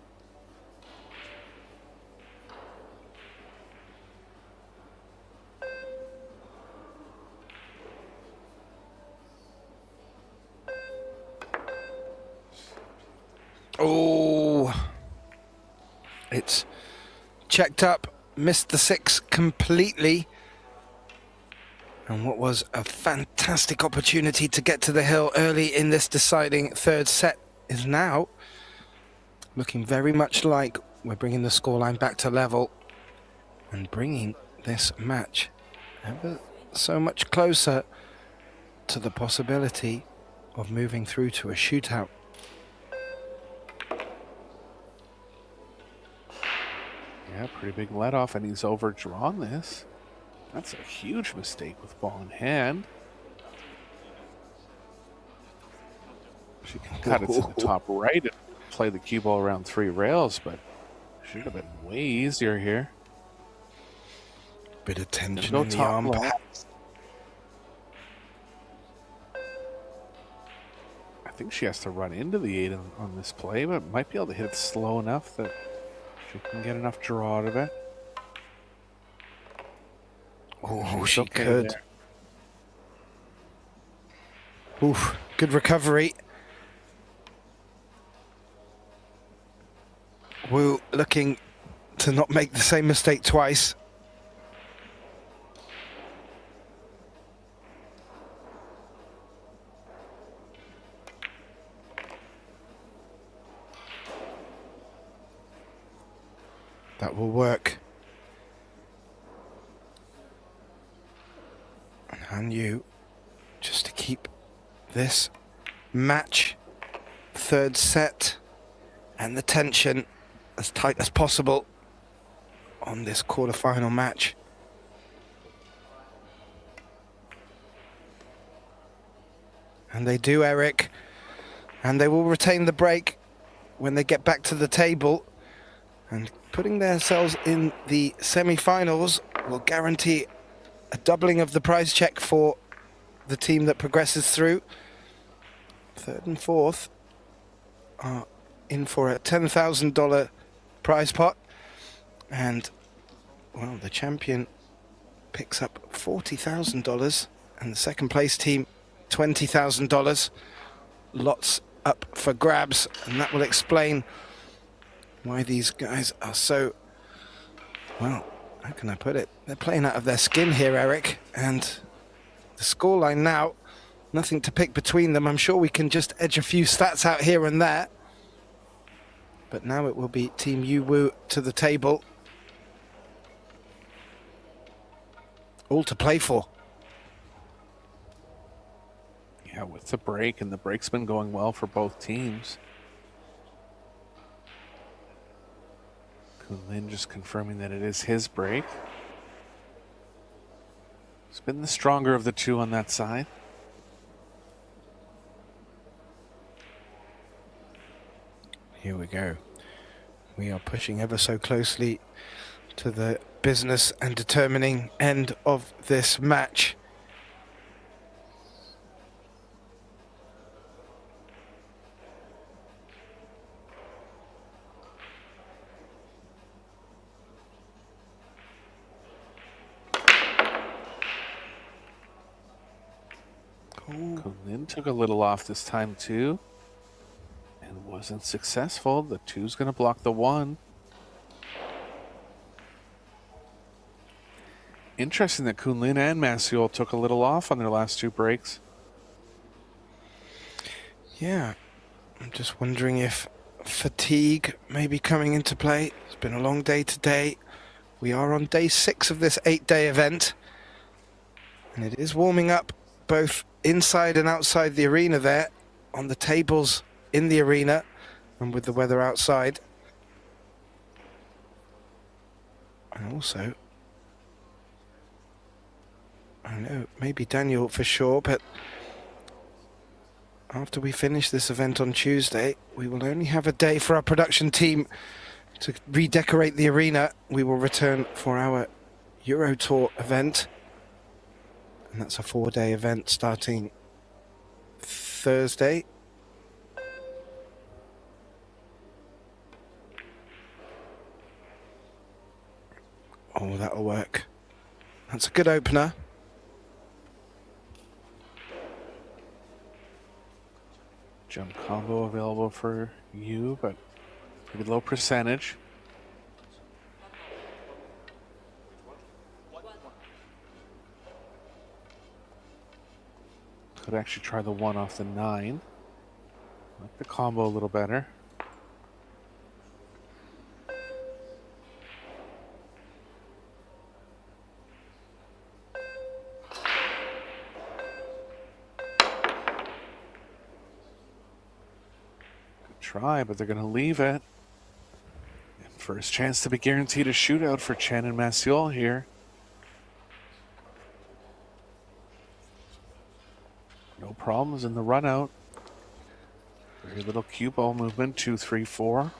Oh, it's checked up, missed the 6 completely. And what was a fantastic opportunity to get to the hill early in this deciding 3rd set is now looking very much like we're bringing the scoreline back to level and bringing this match ever so much closer to the possibility of moving through to a shootout. Yeah, pretty big let off, and he's overdrawn this. That's a huge mistake with ball in hand. She can cut it to the top right and play the cue ball around 3 rails, but should have been way easier here. Bit of tension Go in the top arm, low. perhaps. I think she has to run into the 8 on this play, but might be able to hit it slow enough that she can get enough draw out of it. Oh, She's she okay could. there. Oof, good recovery. Wu looking to not make the same mistake twice. That will work. And Han Yu, just to keep this match, third set, and the tension as tight as possible on this quarterfinal match. And they do, Eric. And they will retain the break when they get back to the table. And putting themselves in the semi-finals will guarantee a doubling of the prize check for the team that progresses through. Third and fourth are in for a $10,000 prize pot. And, well, the champion picks up $40,000 and the second place team $20,000. Lots up for grabs, and that will explain why these guys are so, well, how can I put it? They're playing out of their skin here, Eric. And the scoreline now, nothing to pick between them. I'm sure we can just edge a few stats out here and there. But now it will be Team Yuwu to the table. All to play for. Yeah, with the break, and the break's been going well for both teams. Kunlin just confirming that it is his break. He's been the stronger of the two on that side. Here we go. We are pushing ever so closely to the business and determining end of this match. Kunlin took a little off this time too, and wasn't successful. The 2's going to block the 1. Interesting that Kunlin and Macioł took a little off on their last 2 breaks. Yeah, I'm just wondering if fatigue may be coming into play. It's been a long day today. We are on day 6 of this 8-day event, and it is warming up both inside and outside the arena there, on the tables in the arena and with the weather outside. And also, I know, maybe Daniel for sure, but after we finish this event on Tuesday, we will only have a day for our production team to redecorate the arena. We will return for our Euro Tour event. And that's a 4-day event starting Thursday. Oh, that'll work. That's a good opener. Jump combo available for you, but pretty low percentage. Could actually try the 1 off the 9. Like the combo a little better. Good try, but they're going to leave it. And first chance to be guaranteed a shootout for Chen and Macioł here. No problems in the run out. Very little cue ball movement, 2, 3, 4.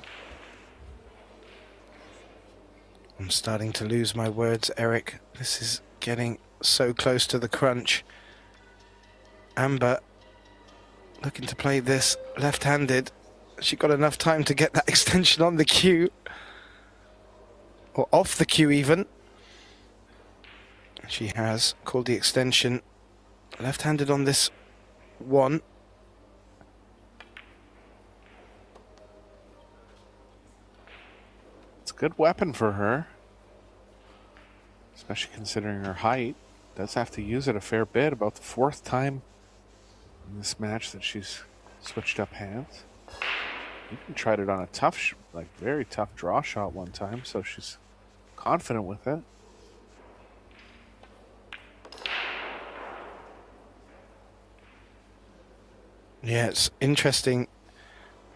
I'm starting to lose my words, Eric. This is getting so close to the crunch. Amber looking to play this left-handed. She got enough time to get that extension on the cue. Or off the cue even. She has called the extension left-handed on this one. It's a good weapon for her, especially considering her height. Does have to use it a fair bit, about the 4th time in this match that she's switched up hands. Even tried it on a tough, very tough draw shot one time, so she's confident with it. Yeah, it's interesting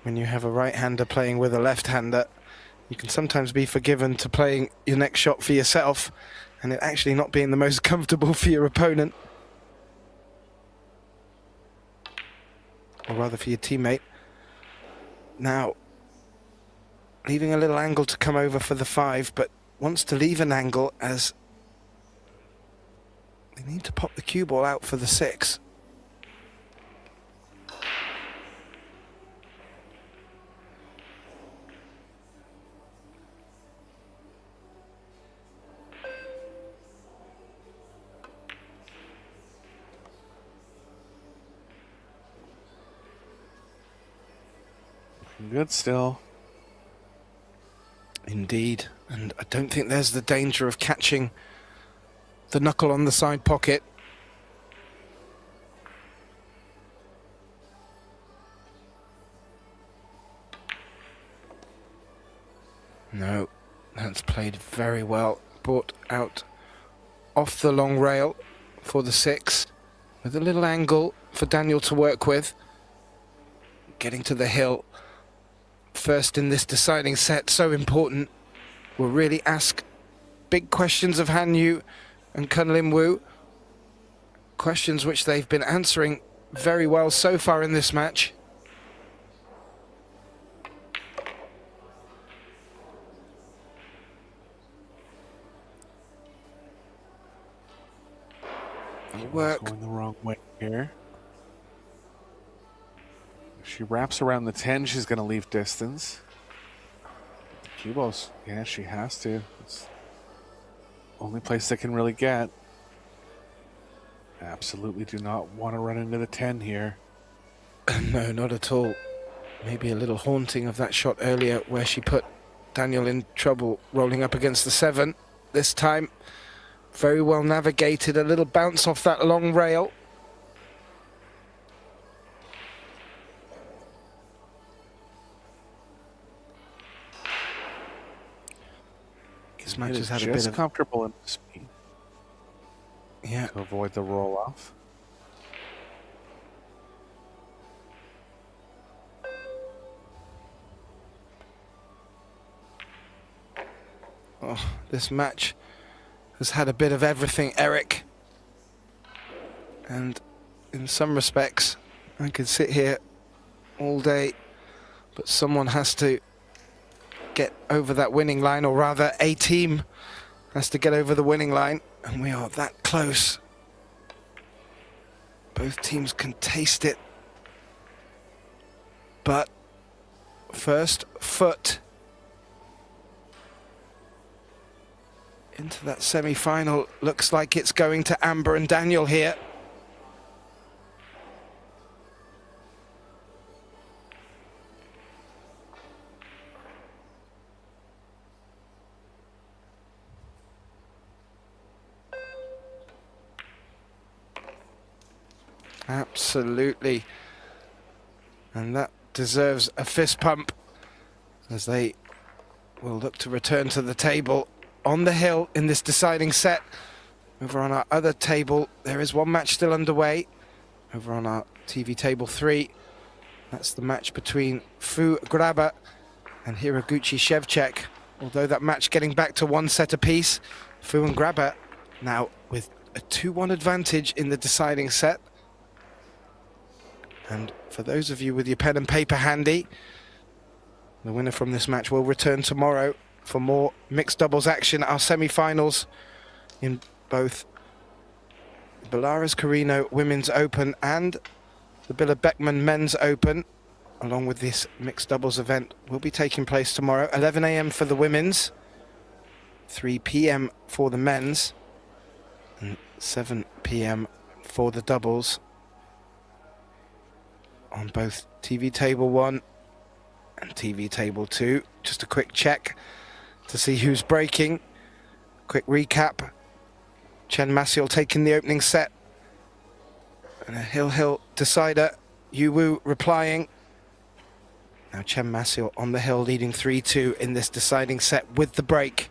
when you have a right-hander playing with a left-hander. You can sometimes be forgiven to playing your next shot for yourself and it actually not being the most comfortable for your opponent. Or rather for your teammate. Now, leaving a little angle to come over for the 5, but wants to leave an angle as they need to pop the cue ball out for the 6. Good still. Indeed, and I don't think there's the danger of catching the knuckle on the side pocket. No, that's played very well. Brought out off the long rail for the 6, with a little angle for Daniel to work with. Getting to the hill first in this deciding set, so important. Will really ask big questions of Han Yu and Kun Lim Woo. Questions which they've been answering very well so far in this match. Work. Going the wrong way here. If she wraps around the 10, she's going to leave distance. The cue balls, yeah, she has to. It's the only place they can really get. Absolutely do not want to run into the 10 here. No, not at all. Maybe a little haunting of that shot earlier where she put Daniel in trouble rolling up against the 7. This time, very well navigated, a little bounce off that long rail. This match has had a bit of comfortable in speed. Yeah, to avoid the roll off. Oh, this match has had a bit of everything, Eric. And in some respects, I could sit here all day, but someone has to get over that winning line, or rather a team has to get over the winning line, and we are that close. Both teams can taste it, but first foot into that semi-final looks like it's going to Amber and Daniel here. Absolutely. And that deserves a fist pump as they will look to return to the table on the hill in this deciding set. Over on our other table, there is one match still underway. Over on our TV table 3, that's the match between Fu Graba and Hiraguchi Shevchek. Although that match getting back to 1 set apiece, Fu and Graba now with a 2-1 advantage in the deciding set. And for those of you with your pen and paper handy, the winner from this match will return tomorrow for more mixed doubles action. Our semi-finals in both Belarus Carino Women's Open and the Billa Beckman Men's Open, along with this mixed doubles event, will be taking place tomorrow. 11 a.m. for the women's, 3 p.m. for the men's, and 7 p.m. for the doubles on both TV Table 1 and TV Table 2. Just a quick check to see who's breaking. Quick recap. Chen Macioł taking the opening set. And a hill decider. Yu Wu replying. Now Chen Macioł on the hill leading 3-2 in this deciding set with the break.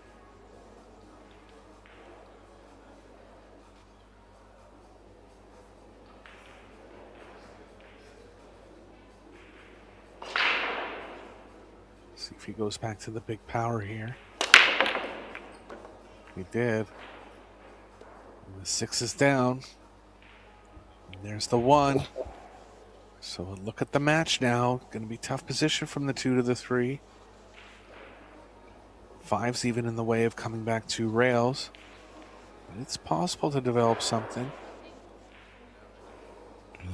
See if he goes back to the big power here. He did. And the 6 is down. And there's the 1. So look at the match now. Going to be tough position from the 2 to the 3. 5's even in the way of coming back to rails. But it's possible to develop something.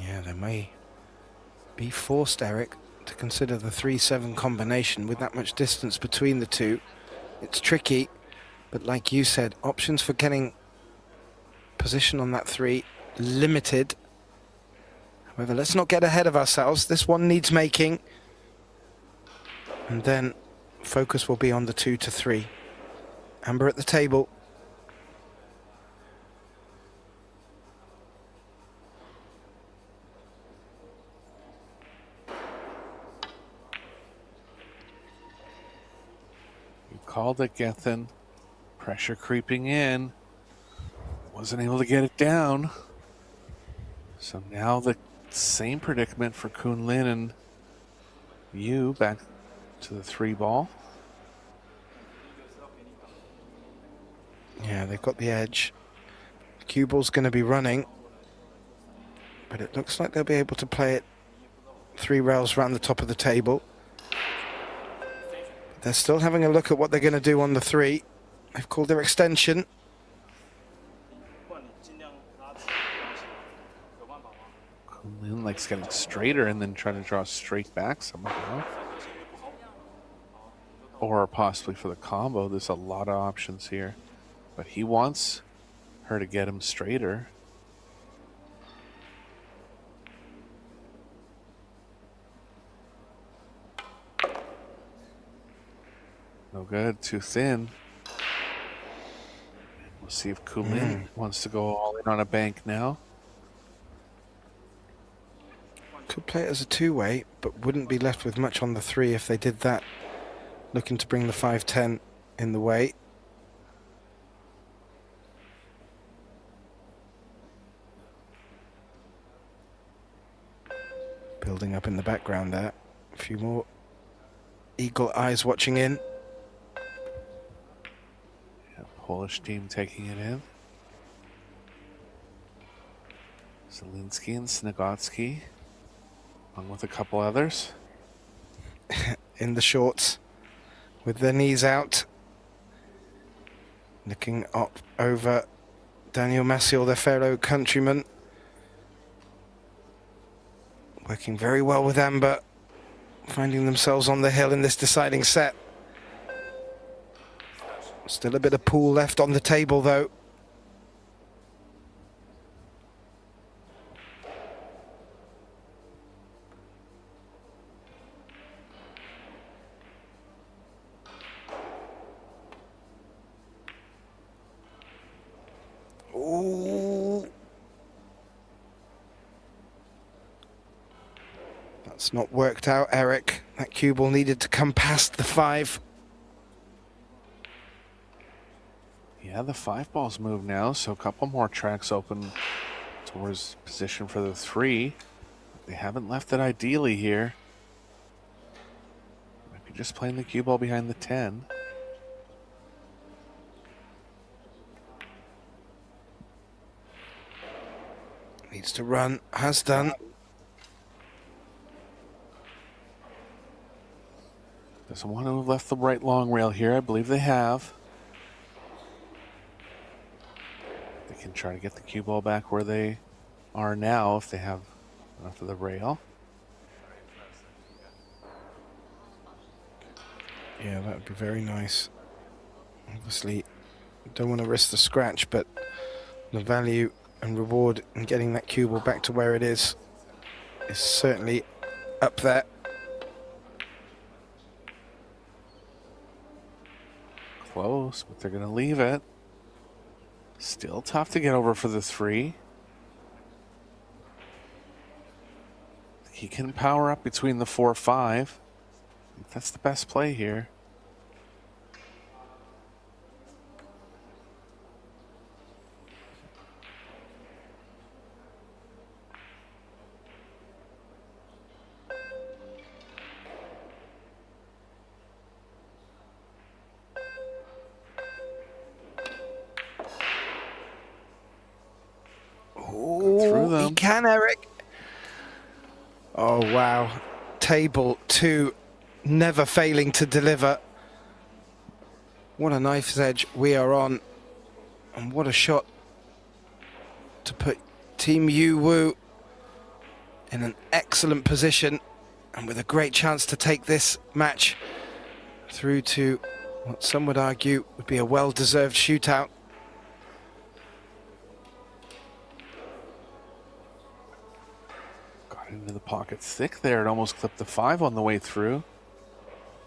Yeah, they may be forced, Eric, to consider the 3-7 combination with that much distance between the two. It's tricky, but like you said, options for getting position on that 3 limited. However, let's not get ahead of ourselves. This one needs making, and then focus will be on the 2 to 3. Amber at the table. Called it, Gethin. Pressure creeping in. Wasn't able to get it down. So now the same predicament for Kunlin and Yu, back to the 3 ball. Yeah, they've got the edge. Cue ball's going to be running, but it looks like they'll be able to play it 3 rails around the top of the table. They're still having a look at what they're going to do on the 3. They've called their extension. Kunlin likes getting straighter and then trying to draw straight back somehow. Or possibly for the combo. There's a lot of options here. But he wants her to get him straighter. No good, too thin. We'll see if Kunlin wants to go all in on a bank now. Could play it as a 2-way, but wouldn't be left with much on the 3 if they did that. Looking to bring the 5-10 in the way. Building up in the background there. A few more eagle eyes watching in. Polish team taking it in. Zielinski and Snigotsky, along with a couple others. In the shorts, with their knees out. Looking up over Daniel Macioł, their fellow countryman. Working very well with Amber, finding themselves on the hill in this deciding set. Still a bit of pool left on the table, though. Ooh. That's not worked out, Eric. That cue ball needed to come past the 5. Yeah, the 5 ball's moved now, so a couple more tracks open towards position for the 3. They haven't left it ideally here. Might be just playing the cue ball behind the 10. Needs to run, has done. Doesn't want to have left the right long rail here. I believe they have. They can try to get the cue ball back where they are now if they have enough of the rail. Yeah, that would be very nice. Obviously, don't want to risk the scratch, but the value and reward in getting that cue ball back to where it is certainly up there. Close, but they're going to leave it. Still tough to get over for the 3. He can power up between the 4-5. That's the best play here. Oh, he can, Eric. Oh, wow. Table 2, never failing to deliver. What a knife's edge we are on. And what a shot to put Team Yu-Woo in an excellent position and with a great chance to take this match through to what some would argue would be a well-deserved shootout. Got into the pocket thick there. It almost clipped the 5 on the way through.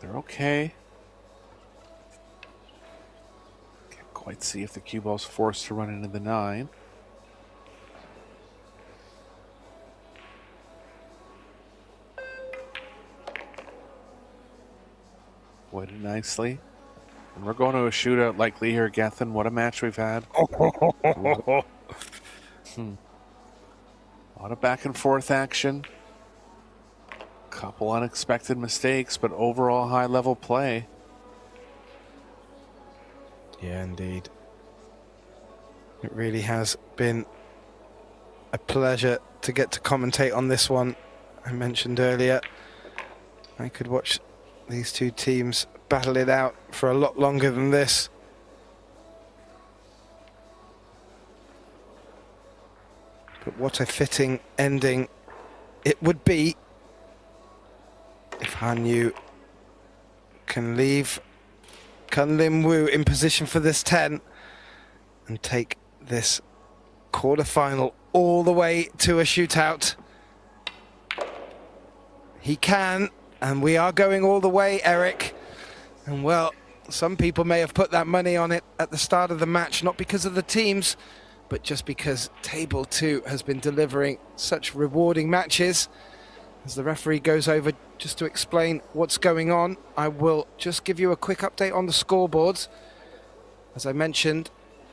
They're okay. Can't quite see if the cue ball's forced to run into the 9. Avoided nicely. And we're going to a shootout likely here, Gethin. What a match we've had. A lot of back and forth action. Couple unexpected mistakes, but overall high level play. Yeah, indeed. It really has been a pleasure to get to commentate on this one. I mentioned earlier, I could watch these two teams battle it out for a lot longer than this. But what a fitting ending it would be if Han Yu can leave Kun Lim Woo in position for this 10 and take this quarterfinal all the way to a shootout. He can, and we are going all the way, Eric. And well, some people may have put that money on it at the start of the match, not because of the teams, but just because Table 2 has been delivering such rewarding matches. As the referee goes over just to explain what's going on, I will just give you a quick update on the scoreboards. As I mentioned,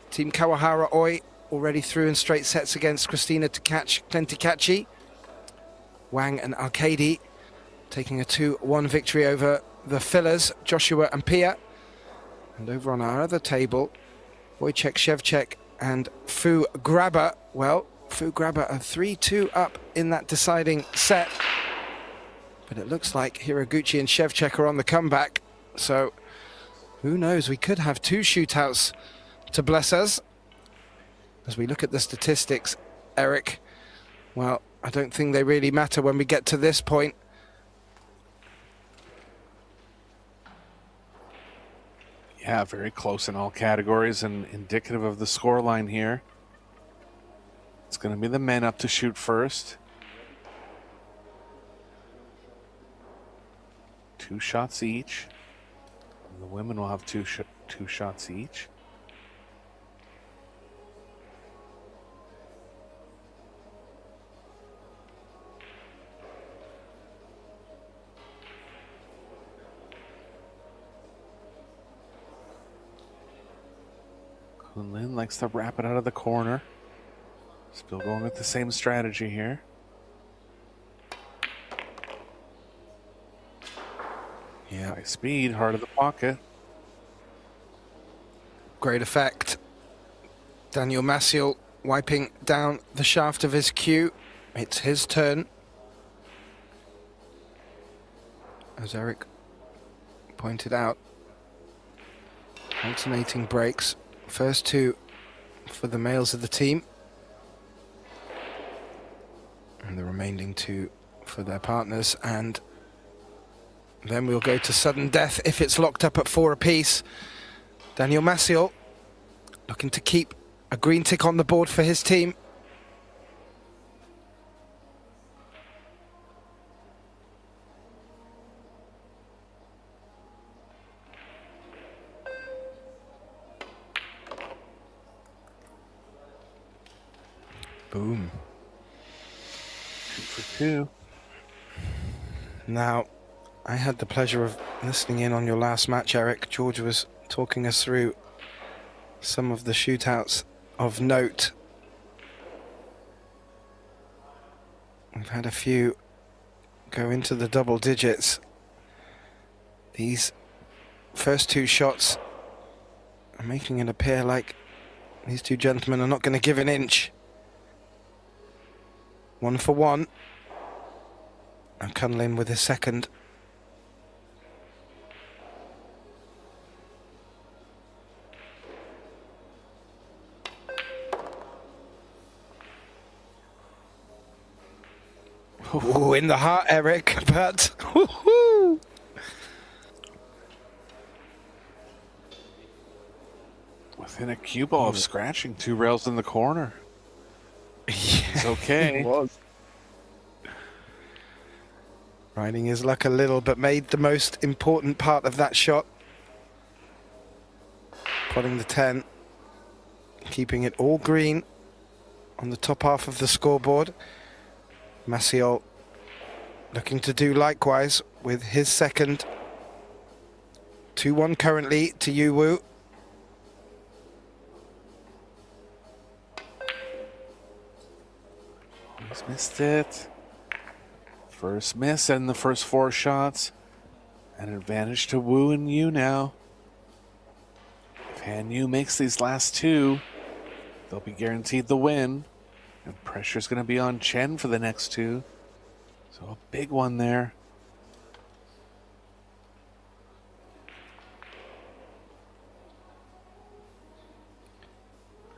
Team Kawahara Oi already through in straight sets against Christina Klentikachi. Wang and Arkady taking a 2-1 victory over the fillers, Joshua and Pia. And over on our other table, Wojciech Szewczak and Fu Grabber. Well, Fu Grabber are 3-2 up in that deciding set. But it looks like Hiraguchi and Szewczak are on the comeback. So who knows, we could have 2 shootouts to bless us. As we look at the statistics, Eric, well, I don't think they really matter when we get to this point. Yeah, very close in all categories and indicative of the scoreline here. It's going to be the men up to shoot first. 2 shots each. And the women will have two shots each. Kunlin likes to wrap it out of the corner. Still going with the same strategy here. Yeah, high speed, heart of the pocket. Great effect. Daniel Macioł wiping down the shaft of his cue. It's his turn. As Eric pointed out. Alternating breaks. First two for the males of the team. And the remaining two for their partners. And then we'll go to sudden death if it's locked up at 4 apiece. Daniel Macioł looking to keep a green tick on the board for his team. Boom. 2 for 2. Now, I had the pleasure of listening in on your last match, Eric. George was talking us through some of the shootouts of note. We've had a few go into the double digits. These first two shots are making it appear like these two gentlemen are not going to give an inch. 1 for 1. And Kunlin with his second. Ooh, in the heart, Eric, but woohoo! Within a cue ball of scratching 2 rails in the corner. It's okay. It was. Riding his luck a little, but made the most important part of that shot. Potting the 10. Keeping it all green on the top half of the scoreboard. Macioł looking to do likewise with his second. 2-1 currently to Yuwu. He's missed it. First miss in the first 4 shots. An advantage to Wu and Yu now. If Han Yu makes these last 2, they'll be guaranteed the win. And pressure's going to be on Chen for the next 2. So a big one there.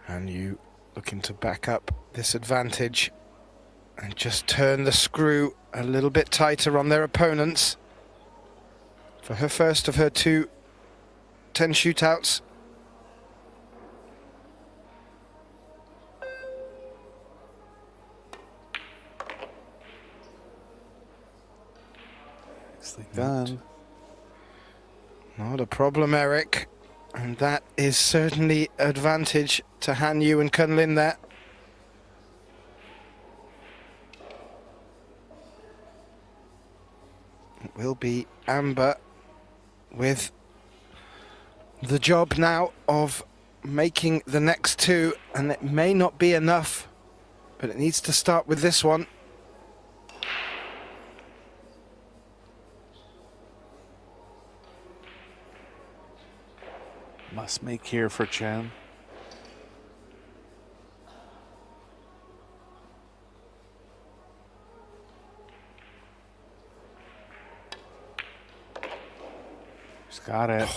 And you looking to back up this advantage and just turn the screw a little bit tighter on their opponents. For her first of her 2 10 shootouts. Nicely done. Not a problem, Eric. And that is certainly advantage to Han Yu and Kunlin there. It will be Amber with the job now of making the next 2, and it may not be enough, but it needs to start with this one. Must make here for Chen. He's got it.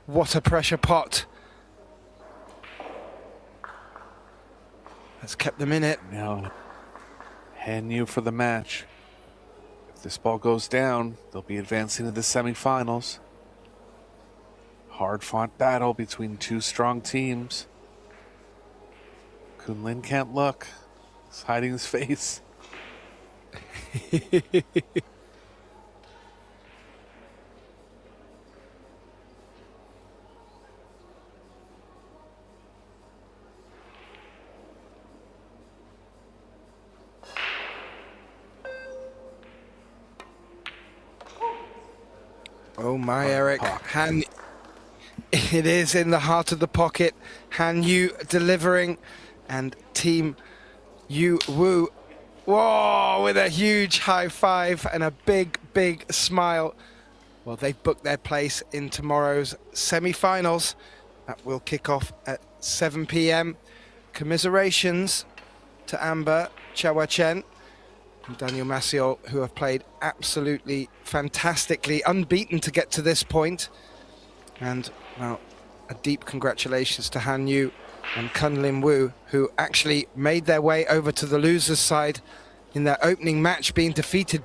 What a pressure pot. That's kept them in it. Now, Han Yu for the match. If this ball goes down, they'll be advancing to the semifinals. Hard-fought battle between 2 strong teams. Kunlin can't look. He's hiding his face. Oh my, Eric. It is in the heart of the pocket. Han Yu delivering, and Team Yu Wu, whoa, with a huge high five and a big, big smile. Well, they've booked their place in tomorrow's semi-finals. That will kick off at 7 p.m. Commiserations to Amber Chen. and Daniel Macioł, who have played absolutely fantastically, unbeaten to get to this point. And, well, a deep congratulations to Han Yu and Kun Lin Wu, who actually made their way over to the losers' side in their opening match, being defeated